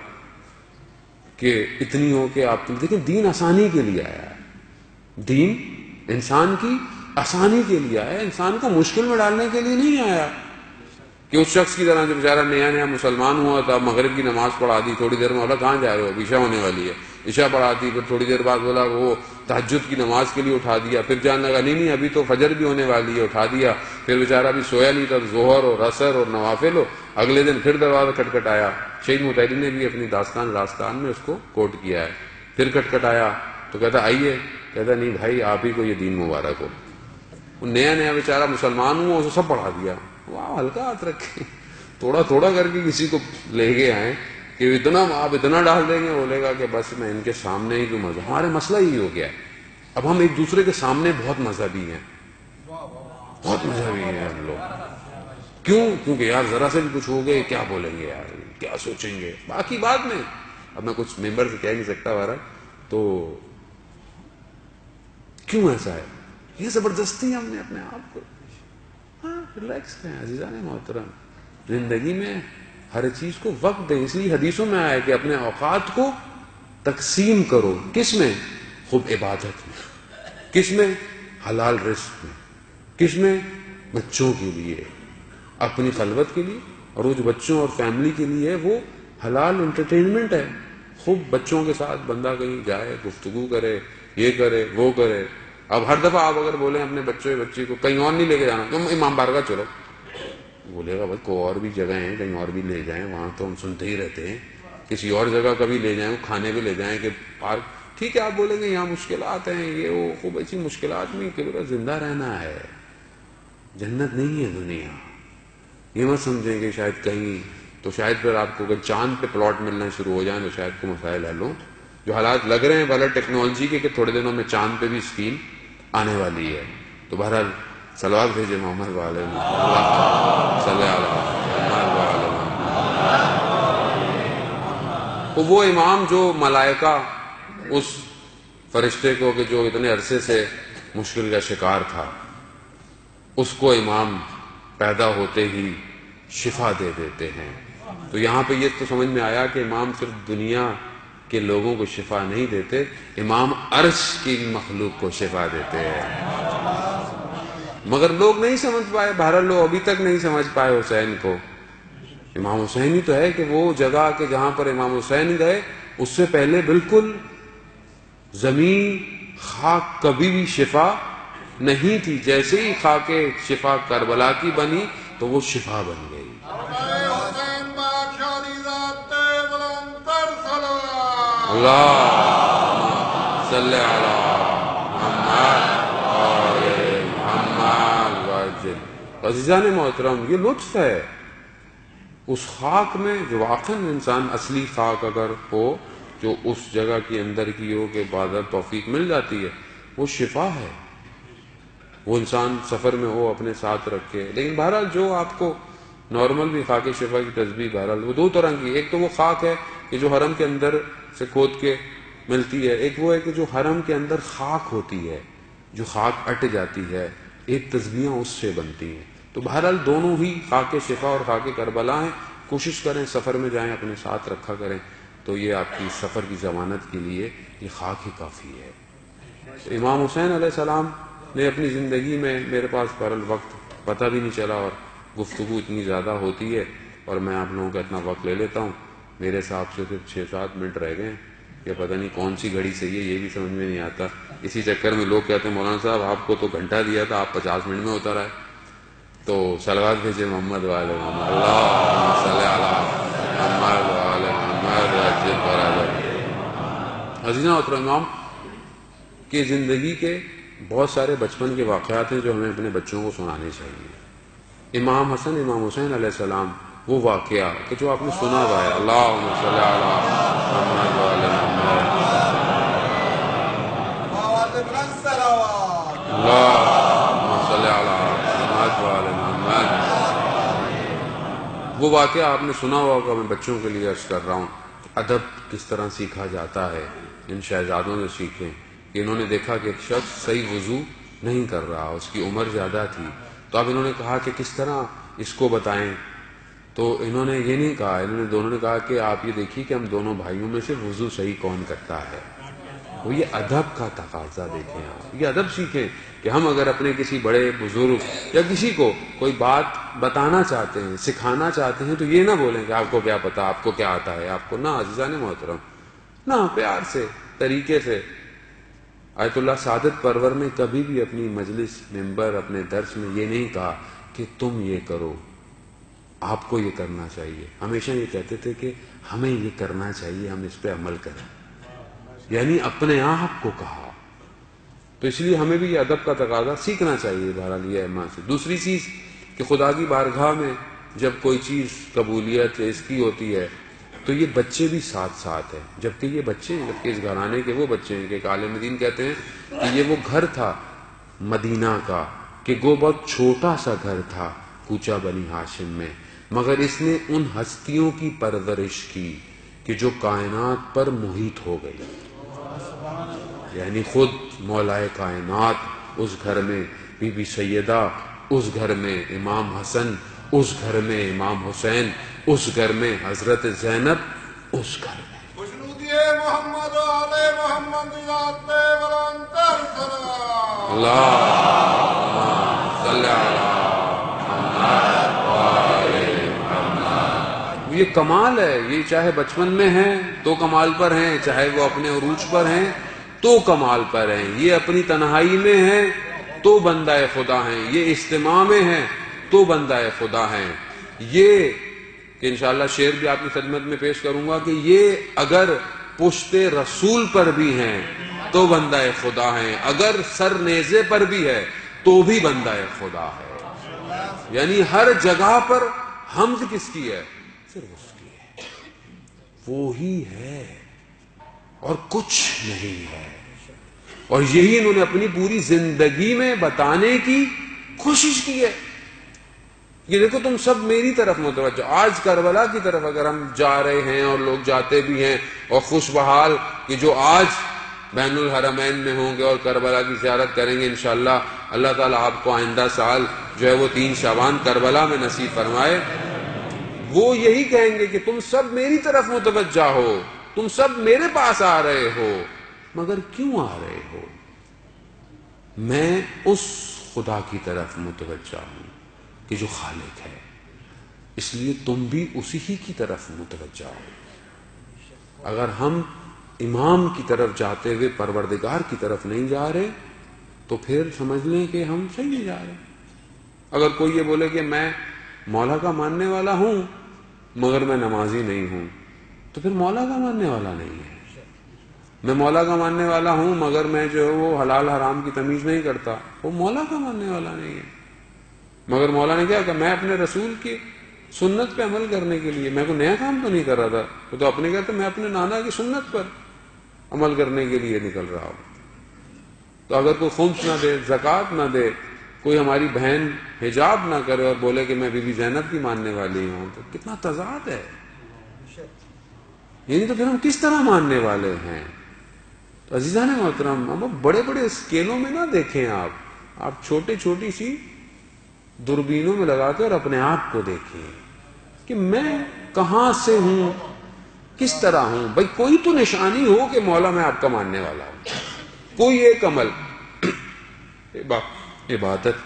کہ اتنی ہو کہ آپ دیکھیں دین آسانی کے لیے آیا ہے. دین انسان کی آسانی کے لیے آیا ہے، انسان کو مشکل میں ڈالنے کے لیے نہیں آیا. کہ اس شخص کی طرح جو بیچارہ نیا نیا مسلمان ہوا تھا، مغرب کی نماز پڑھا دی، تھوڑی دیر میں بولا کہاں جا رہے ہو، عشاء ہونے والی ہے، عشاء پڑھا دی، پھر تھوڑی دیر بعد بولا وہ تہجد کی نماز کے لیے اٹھا دیا، پھر جاننے لگا نہیں ابھی تو فجر بھی ہونے والی ہے، اٹھا دیا. پھر بیچارہ ابھی سویا نہیں تھا، ظہر اور عصر اور نوافل ہو. اگلے دن پھر دروازہ کھٹکھٹایا. شہید متحری نے بھی اپنی داستان میں اس کو کوٹ کیا ہے. پھر کھٹکھٹایا تو کہتا آئیے، کہتا نہیں بھائی آپ ہی کو یہ دین مبارک ہو. وہ نیا نیا بیچارہ مسلمان ہوا، اسے سب پڑھا دیا. واہ، ہلکا ہاتھ رکھے، تھوڑا تھوڑا کر کے کسی کو لے کے آئیں کہ اتنا آپ اتنا ڈال دیں گے، بولے گا کہ بس میں ان کے سامنے ہی جو مذہب. ہمارے مسئلہ ہی ہو گیا ہے اب ہم ایک دوسرے کے سامنے بہت مذہبی ہیں، بہت مذہبی ہیں ہم لوگ. کیوں؟ کیونکہ یار ذرا سے بھی کچھ ہو گئے کیا بولیں گے یار، کیا سوچیں گے، باقی بعد میں. اب میں کچھ ممبر سے کہہ نہیں سکتا بارہ. تو کیوں ایسا ہے؟ یہ زبردستی ہم نے اپنے آپ کو. ہاں ریلیکس رہیں عزیزان محترم. زندگی میں ہر چیز کو وقت دیں. اس لیے حدیثوں میں آیا کہ اپنے اوقات کو تقسیم کرو. کس میں؟ خود عبادت میں. کس میں؟ حلال رزق میں. کس میں؟ بچوں کے لیے، اپنی خلوت کے لیے. اور وہ جو بچوں اور فیملی کے لیے ہے وہ حلال انٹرٹینمنٹ ہے. خوب بچوں کے ساتھ بندہ کہیں جائے، گفتگو کرے، یہ کرے وہ کرے. اب ہر دفعہ آپ اگر بولیں اپنے بچے کو کہیں اور نہیں لے کے جانا، تم امام بارگاہ چلو، بولے گا بھائی کوئی اور بھی جگہ ہیں کہیں اور بھی لے جائیں، وہاں تو ہم سنتے ہی رہتے ہیں. کسی اور جگہ کبھی لے جائیں، کھانے پہ لے جائیں کہ پارک. ٹھیک ہے آپ بولیں گے یہاں مشکلات ہیں یہ وہ، خوب ایسی مشکلات میں کہ زندہ رہنا ہے. جنت نہیں ہے دنیا. یہ مت سمجھیں کہ شاید کہیں تو شاید پھر آپ کو اگر چاند پہ پلاٹ ملنا شروع ہو جائیں تو شاید کو مسائل حل ہوں. جو حالات لگ رہے ہیں بھلا ٹیکنالوجی کے کہ تھوڑے دنوں میں چاند پہ بھی اسکیم آنے والی ہے. تو بہرحال صلوات بھیجے محمد والے صلی اللہ علیہ. وہ امام جو ملائکہ اس فرشتے کو کہ جو اتنے عرصے سے مشکل کا شکار تھا، اس کو امام پیدا ہوتے ہی شفا دے دیتے ہیں. تو یہاں پہ یہ تو سمجھ میں آیا کہ امام صرف دنیا کے لوگوں کو شفا نہیں دیتے، امام عرش کی مخلوق کو شفا دیتے ہیں. مگر لوگ نہیں سمجھ پائے. بہرحال لوگ ابھی تک نہیں سمجھ پائے حسین کو. امام حسین ہی تو ہے کہ وہ جگہ کہ جہاں پر امام حسین گئے اس سے پہلے بالکل زمین خاک کبھی بھی شفا نہیں تھی. جیسے ہی خاک شفا کربلا کی بنی تو وہ شفا بن گئی. اللہ صلی علی محمد. عزیزان محترم یہ لطف ہے اس خاک میں جو واقعا انسان اصلی خاک اگر ہو جو اس جگہ کی اندر کی ہو کہ بعد توفیق مل جاتی ہے، وہ شفا ہے. وہ انسان سفر میں ہو اپنے ساتھ رکھے. لیکن بہرحال جو آپ کو نارمل بھی خاک شفا کی تسبیح بہرحال وہ دو طرح کی. ایک تو وہ خاک ہے کہ جو حرم کے اندر سے کھود کے ملتی ہے، ایک وہ ہے کہ جو حرم کے اندر خاک ہوتی ہے، جو خاک اٹ جاتی ہے، ایک تسبیحاں اس سے بنتی ہیں. تو تو بہرحال دونوں ہی خاک شفا اور خاک کربلا ہیں. کوشش کریں سفر میں جائیں اپنے ساتھ رکھا کریں, تو یہ آپ کی سفر کی ضمانت کے لیے یہ خاک ہی کافی ہے. تو امام حسین علیہ السلام نے اپنی زندگی میں, میرے پاس بہرحال وقت پتہ بھی نہیں چلا اور گفتگو اتنی زیادہ ہوتی ہے اور میں آپ لوگوں کا اتنا وقت لے لیتا ہوں. میرے حساب سے صرف 6-7 منٹ رہ گئے, یہ پتہ نہیں کون سی گھڑی صحیح ہے, یہ بھی سمجھ میں نہیں آتا. اسی چکر میں لوگ کہتے ہیں مولانا صاحب آپ کو تو گھنٹہ دیا تھا, آپ 50 منٹ میں اتر آئے. تو صلوات بھیجے محمد والے محمد, اللہم صلی علی محمد والے محمد وعجل فرجہ. عزیزاں محترم, امام کی زندگی کے بہت سارے بچپن کے واقعات ہیں جو ہمیں اپنے بچوں کو سنانے چاہیے. امام حسن امام حسین علیہ السلام وہ واقعہ کہ جو آپ نے سنا ہوا ہے, اللہم صلی علی محمد والے محمد, اللہم صلی علی محمد والے محمد. وہ واقعہ آپ نے سنا ہوا ہوگا, میں بچوں کے لیے عرض کر رہا ہوں. ادب کس طرح سیکھا جاتا ہے, ان شہزادوں نے سیکھیں کہ انہوں نے دیکھا کہ ایک شخص صحیح وضو نہیں کر رہا, اس کی عمر زیادہ تھی, تو اب انہوں نے کہا کہ کس طرح اس کو بتائیں. تو انہوں نے یہ نہیں کہا, دونوں نے کہا کہ آپ یہ دیکھیے کہ ہم دونوں بھائیوں میں سے وضو صحیح کون کرتا ہے. وہ یہ ادب کا تقاضا دیکھیں آپ, یہ ادب سیکھیں کہ ہم اگر اپنے کسی بڑے بزرگ یا کسی کو کوئی بات بتانا چاہتے ہیں, سکھانا چاہتے ہیں, تو یہ نہ بولیں کہ آپ کو کیا پتا, آپ کو کیا آتا ہے, آپ کو نہ. عزیزان محترم, نہ, پیار سے, طریقے سے. آیت اللہ سعادت پرور نے کبھی بھی اپنی مجلس, ممبر, اپنے درس میں یہ نہیں کہا کہ تم یہ کرو, آپ کو یہ کرنا چاہیے. ہمیشہ یہ کہتے تھے کہ ہمیں یہ کرنا چاہیے, ہم اس پہ عمل کریں, یعنی اپنے آپ کو کہا. تو اس لیے ہمیں بھی یہ ادب کا تقاضا سیکھنا چاہیے بہرحال یہ ایمان سے. دوسری چیز کہ خدا کی بارگاہ میں جب کوئی چیز قبولیت اس کی ہوتی ہے تو یہ بچے بھی ساتھ ساتھ ہیں, جبکہ یہ بچے ہیں, جبکہ اس گھرانے کے وہ بچے ہیں کہ ایک عالم دین کہتے ہیں کہ یہ وہ گھر تھا مدینہ کا کہ گو بہت چھوٹا سا گھر تھا کوچہ بنی ہاشم میں, مگر اس نے ان ہستیوں کی پرورش کی کہ جو کائنات پر محیط ہو گئی. یعنی خود مولائے کائنات اس گھر میں, بی بی سیدہ اس گھر میں, امام حسن اس گھر میں, امام حسین اس گھر میں, حضرت زینب اس گھر میں. یہ کمال ہے, یہ چاہے بچپن میں ہیں تو کمال پر ہیں, چاہے وہ اپنے عروج پر ہیں تو کمال پر ہیں, یہ اپنی تنہائی میں ہیں تو بندہ خدا ہیں, یہ اجتماع میں ہیں تو بندہ خدا ہیں. یہ کہ انشاءاللہ شعر بھی آپ کی خدمت میں پیش کروں گا کہ یہ اگر پشت رسول پر بھی ہیں تو بندہ خدا ہیں, اگر سر نیزے پر بھی ہے تو بھی بندہ خدا ہے. یعنی ہر جگہ پر حمد کس کی ہے, صرف اس کی ہے, وہی ہے اور کچھ نہیں ہے. اور یہی انہوں نے اپنی پوری زندگی میں بتانے کی کوشش کی ہے. یہ دیکھو تم سب میری طرف متوجہ. آج کربلا کی طرف اگر ہم جا رہے ہیں اور لوگ جاتے بھی ہیں, اور خوش بحال کہ جو آج بین الحرمین میں ہوں گے اور کربلا کی زیارت کریں گے, انشاءاللہ اللہ تعالیٰ آپ کو آئندہ سال جو ہے وہ 3 شعبان کربلا میں نصیب فرمائے. وہ یہی کہیں گے کہ تم سب میری طرف متوجہ ہو, تم سب میرے پاس آ رہے ہو, مگر کیوں آ رہے ہو؟ میں اس خدا کی طرف متوجہ ہوں کہ جو خالق ہے, اس لیے تم بھی اسی ہی کی طرف متوجہ ہو. اگر ہم امام کی طرف جاتے ہوئے پروردگار کی طرف نہیں جا رہے تو پھر سمجھ لیں کہ ہم صحیح نہیں جا رہے. اگر کوئی یہ بولے کہ میں مولا کا ماننے والا ہوں مگر میں نمازی نہیں ہوں, تو پھر مولا کا ماننے والا نہیں ہے. میں مولا کا ماننے والا ہوں مگر میں جو ہے وہ حلال حرام کی تمیز نہیں کرتا, وہ مولا کا ماننے والا نہیں ہے. مگر مولا نے کیا کہا, میں اپنے رسول کی سنت پہ عمل کرنے کے لیے, میں کوئی نیا کام تو نہیں کر رہا تھا, وہ تو اپنے کہتے میں اپنے نانا کی سنت پر عمل کرنے کے لیے نکل رہا ہوں. تو اگر کوئی خمس نہ دے, زکوٰۃ نہ دے, کوئی ہماری بہن حجاب نہ کرے اور بولے کہ میں بی بی زینب کی ماننے والی ہوں, تو کتنا تضاد ہے. یعنی تو پھر ہم کس طرح ماننے والے ہیں؟ تو عزیزان محترم, ہم بڑے بڑے اسکیلوں میں نہ دیکھیں. آپ چھوٹی سی دوربینوں میں لگاتے اور اپنے آپ کو دیکھیں کہ میں کہاں سے ہوں، کس طرح ہوں. بھائی کوئی تو نشانی ہو کہ مولا میں آپ کا ماننے والا ہوں، کوئی ایک عمل، عبادت،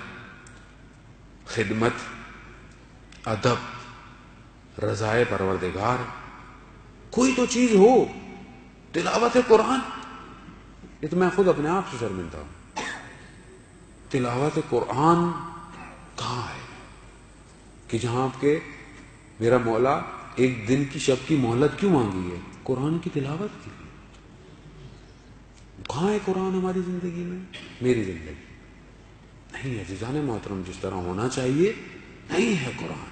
خدمت، ادب، رضائے پروردگار، کوئی تو چیز ہو. تلاوت قرآن، یہ تو میں خود اپنے آپ سے شرمندہ ہوں. تلاوت قرآن کہاں ہے کہ جہاں آپ کے میرا مولا ایک دن کی شب کی مہلت کیوں مانگی ہے؟ قرآن کی تلاوت کے لیے. کہاں ہے قرآن ہماری زندگی میں؟ میری زندگی نہیں ہے عزیزان محترم، جس طرح ہونا چاہیے نہیں ہے قرآن.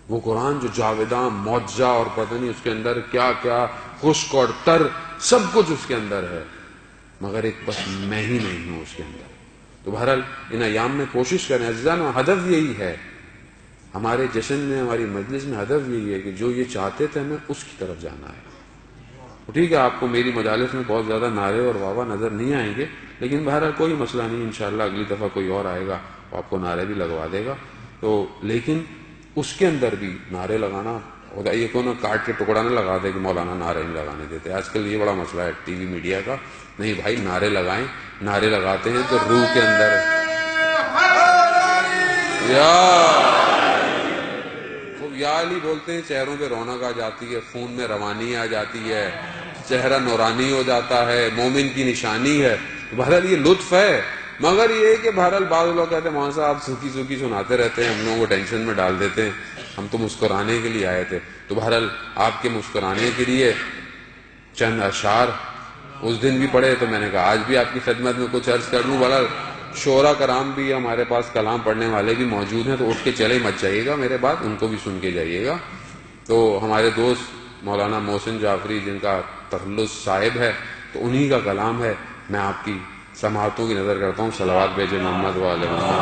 وہ قرآن جو جاویداں، معجزہ اور پتہ نہیں اس کے اندر کیا کیا خشک اور تر سب کچھ اس کے اندر ہے، مگر ایک بس میں ہی نہیں ہوں اس کے اندر. تو بہرحال ان ایام میں کوشش کریں عزیزان، ہدف یہی ہے ہمارے جشن میں، ہماری مجلس میں، ہدف یہی ہے کہ جو یہ چاہتے تھے ہمیں اس کی طرف جانا ہے. ٹھیک ہے آپ کو میری مجالس میں بہت زیادہ نعرے اور واہ نظر نہیں آئیں گے، لیکن بہرحال کوئی مسئلہ نہیں، انشاءاللہ اگلی دفعہ کوئی اور آئے گا وہ آپ کو نعرے بھی لگوا دے گا. تو لیکن اس کے اندر بھی نعرے لگانا، یہ کو نہ کاٹ کے ٹکڑا نہ لگا دے کہ مولانا نعرے نہیں لگانے دیتے. آج کل یہ بڑا مسئلہ ہے ٹی وی میڈیا کا. نہیں بھائی نعرے لگائیں، نعرے لگاتے ہیں تو روح کے اندر یا علی بولتے ہیں، چہروں پہ رونق آ جاتی ہے، خون میں روانی آ جاتی ہے، چہرہ نورانی ہو جاتا ہے، مومن کی نشانی ہے. بہرحال یہ لطف ہے، مگر یہ ہے کہ بہرحال بعض لوگ کہتے ہیں مولانا صاحب آپ سوکھی سوکھی سناتے رہتے ہیں، ہم لوگوں کو ٹینشن میں ڈال دیتے ہیں، ہم تو مسکرانے کے لیے آئے تھے. تو بہرحال آپ کے مسکرانے کے لیے چند اشعار اس دن بھی پڑھے، تو میں نے کہا آج بھی آپ کی خدمت میں کچھ عرض کر لوں. بہرحال شعراء کرام بھی ہمارے پاس، کلام پڑھنے والے بھی موجود ہیں، تو اٹھ کے چلے مت جائیے گا میرے بات، ان کو بھی سن کے جائیے گا. تو ہمارے دوست مولانا محسن جعفری جن کا تخلص صاحب ہے، تو انہی کا کلام ہے. میں آپ کی سماعتوں کی نظر کرتا ہوں. صلوات بھیجے محمد وآل محمد.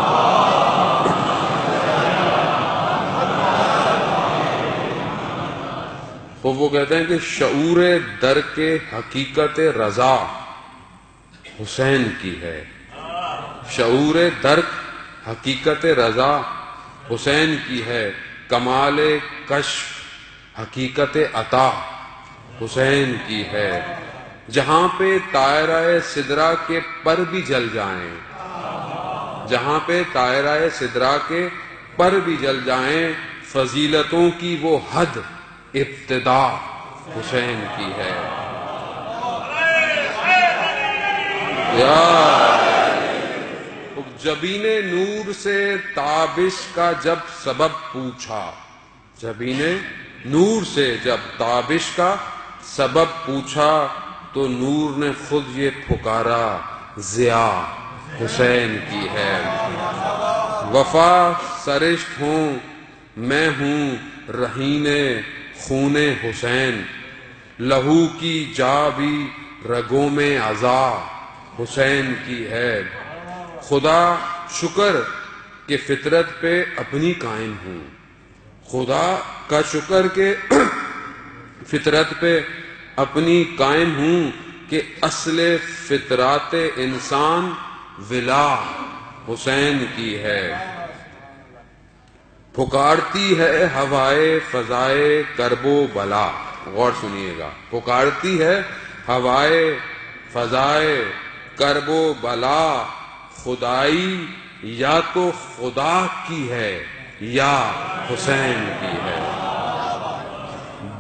تو وہ کہتے ہیں کہ شعور درک حقیقت رضا حسین کی ہے. شعور درک حقیقت رضا حسین کی ہے. کمال کشف حقیقت عطا حسین کی ہے. جہاں پہ طائرہ سدرا کے پر بھی جل جائیں، جہاں پہ طائرہ سدرا کے پر بھی جل جائیں، فضیلتوں کی وہ حد ابتدا حسین کی ہے. جبین نور سے تابش کا جب سبب پوچھا، جبین نور سے جب تابش کا سبب پوچھا، تو نور نے خود یہ پکارا ضیا حسین کی ہے. وفا سرشت ہوں میں ہوں رہین خون حسین، لہو کی جا بھی رگوں میں عزا حسین کی ہے. خدا شکر کہ فطرت پہ اپنی قائم ہوں، خدا کا شکر کہ فطرت پہ اپنی قائم ہوں، کہ اصل فطرات انسان ولا حسین کی ہے. پکارتی ہے ہوائے فضائے کرب و بلا، غور سنیے گا، پکارتی ہے ہوائے فضائے کرب و بلا، خدائی یا تو خدا کی ہے یا حسین کی ہے.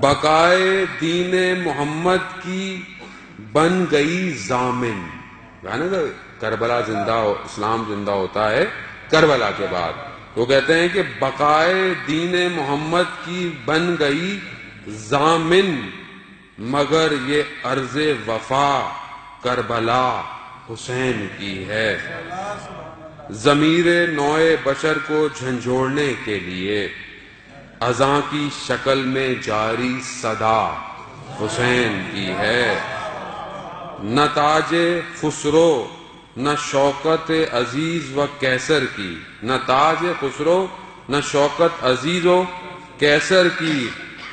بقائے دین محمد کی بن گئی ضامن، کربلا زندہ، اسلام زندہ ہوتا ہے کربلا کے بعد. وہ کہتے ہیں کہ بقائے دین محمد کی بن گئی ضامن، مگر یہ عرض وفا کربلا حسین کی ہے. ضمیر نوع بشر کو جھنجھوڑنے کے لیے اذاں کی شکل میں جاری صدا حسین کی ہے. نہ تاج خسرو نہ شوکت عزیز و کیسر کی، نہ تاج خسرو نہ شوکت عزیز و کیسر کی،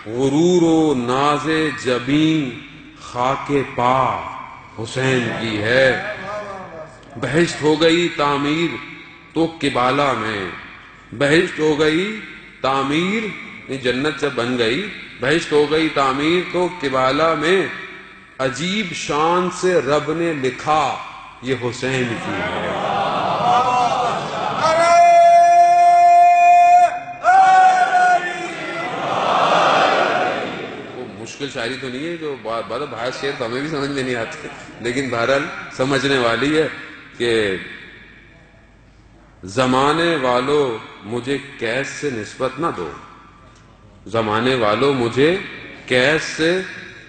غرور و ناز جبین خاک پا حسین کی ہے. بہشت ہو گئی تعمیر تو کبالا میں، بہشت ہو گئی تعمیر، جنت جب بن گئی بہشت ہو گئی تعمیر، تو کبالہ میں عجیب شان سے رب نے لکھا یہ حسین کی ہے۔ وہ مشکل شاعری تو نہیں ہے جو باہر شعر تو ہمیں بھی سمجھ میں نہیں آتے، لیکن بہرحال سمجھنے والی ہے کہ زمانے والو مجھے کیس سے نسبت نہ دو، زمانے والو مجھے کیس سے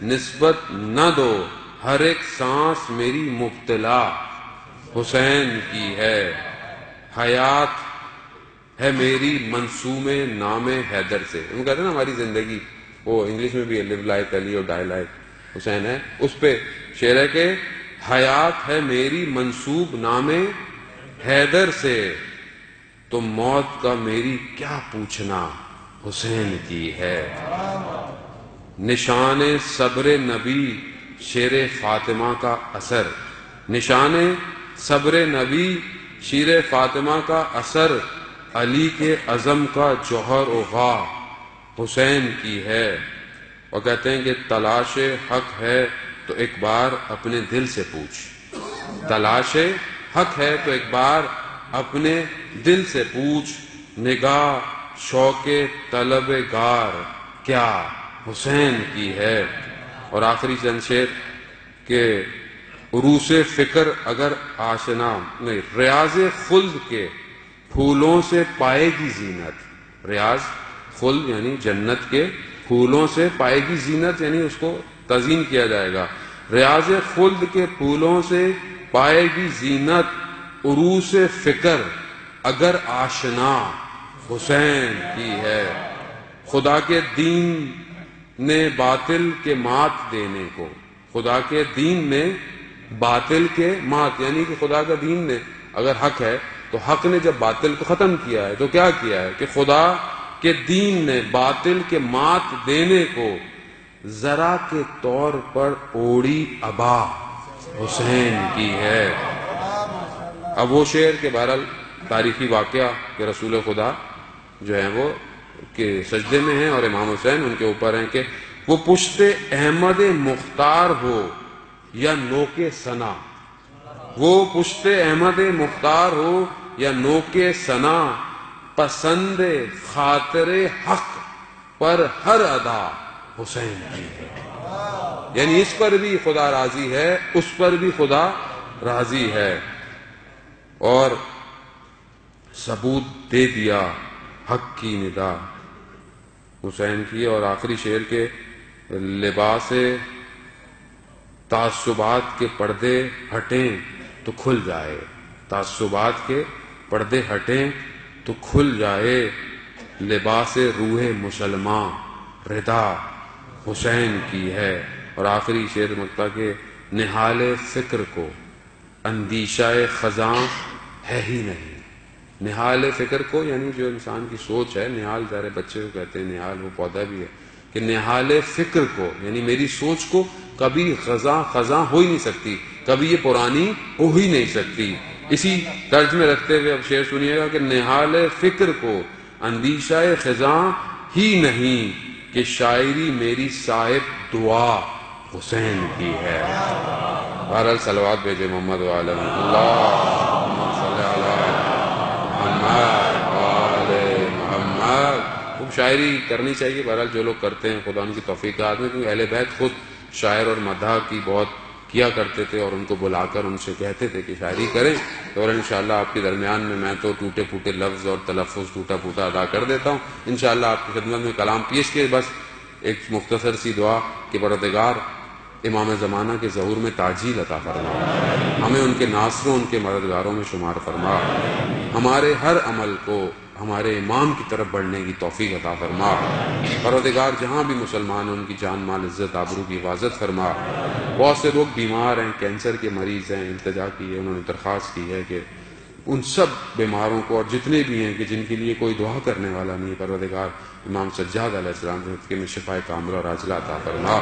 نسبت نہ دو، ہر ایک سانس میری مبتلا حسین کی ہے، حیات ہے میری منصوم نام حیدر سے۔ ہم کہتے ہیں نا ہماری زندگی، وہ انگلش میں بھی ہے لیو لائک علی اور ڈائی لائک حسین ہے، اس پہ شعر ہے کہ حیات ہے میری منصوب نام حیدر سے، تو موت کا میری کیا پوچھنا حسین کی ہے، نشان صبر نبی شیر فاطمہ کا اثر، نشان صبر نبی شیر فاطمہ کا اثر، علی کے عزم کا جوہر و غا حسین کی ہے۔ اور کہتے ہیں کہ تلاش حق ہے تو ایک بار اپنے دل سے پوچھ، تلاش حق ہے تو ایک بار اپنے دل سے پوچھ، نگاہ شوق طلب گار کیا حسین کی ہے۔ اور آخری چند شعر کہ عروس فکر اگر آشنا نہیں، ریاض خلد کے پھولوں سے پائے گی زینت، ریاض خلد یعنی جنت کے پھولوں سے پائے گی زینت، یعنی اس کو تزئین کیا جائے گا، ریاض خلد کے پھولوں سے پائے گی زینت، عروس فکر اگر آشنا حسین کی ہے، خدا کے دین نے باطل کے مات دینے کو، خدا کے دین نے باطل کے مات، یعنی کہ خدا کا دین نے اگر حق ہے تو حق نے جب باطل کو ختم کیا ہے تو کیا کیا ہے کہ خدا کے دین نے باطل کے مات دینے کو ذرا کے طور پر اوڑی ابا حسین کی ہے۔ اب وہ شعر کے بہرحال تاریخی واقعہ کہ رسول خدا جو ہیں وہ کہ سجدے میں ہیں اور امام حسین ان کے اوپر ہیں کہ وہ پشت احمد مختار ہو یا نوک ثنا، وہ پشت احمد مختار ہو یا نوک ثنا، پسند خاطر حق پر ہر ادا حسین کی ہے، یعنی اس پر بھی خدا راضی ہے، اس پر بھی خدا راضی ہے، اور ثبوت دے دیا حق کی ندا حسین کی۔ اور آخری شعر کے لباس تعصبات کے پردے ہٹیں تو کھل جائے، تعصبات کے پردے ہٹیں تو کھل جائے، لباس روح مسلمان ردا حسین کی ہے۔ اور آخری شعر مکتا کے نہال فکر کو اندیشہ خزاں ہے ہی نہیں، نہال فکر کو یعنی جو انسان کی سوچ ہے، نہال ظاہر بچے کو کہتے ہیں، نہال وہ پودا بھی ہے، کہ نہال فکر کو یعنی میری سوچ کو کبھی خزاں ہو ہی نہیں سکتی، کبھی یہ پرانی ہو ہی نہیں سکتی۔ اسی طرز میں رکھتے ہوئے اب شعر سنیے گا کہ نہال فکر کو اندیشہ خزاں ہی نہیں، کہ شاعری میری صاحب دعا حسین کی ہے۔ بہرحال صلوات بھیجے محمد وعلی اللہم صلی علی محمد وعلی محمد۔ خوب شاعری کرنی چاہیے، بہرحال جو لوگ کرتے ہیں خدا ان کی توفیقات میں، کیونکہ اہل بیت خود شاعر اور مداح کی بہت کیا کرتے تھے اور ان کو بلا کر ان سے کہتے تھے کہ شاعری کریں، تو اور انشاءاللہ آپ کے درمیان میں تو ٹوٹے پھوٹے لفظ اور تلفظ ٹوٹا پھوٹا ادا کر دیتا ہوں، انشاءاللہ آپ کی خدمت میں کلام پیش کے بس ایک مختصر سی دعا کہ پروردگار امام زمانہ کے ظہور میں تعجیل عطا فرما، ہمیں ان کے ناصروں ان کے مددگاروں میں شمار فرما، ہمارے ہر عمل کو ہمارے امام کی طرف بڑھنے کی توفیق عطا فرما، پروردگار جہاں بھی مسلمان ہیں ان کی جان مال عزت آبرو کی حفاظت فرما۔ بہت سے لوگ بیمار ہیں، کینسر کے مریض ہیں، التجا کی ہے، انہوں نے درخواست کی ہے کہ ان سب بیماروں کو اور جتنے بھی ہیں کہ جن کے لیے کوئی دعا کرنے والا نہیں، پروردگار امام سجاد علیہ السلام کے میں شفا کاملہ اور عاجلہ عطا فرما۔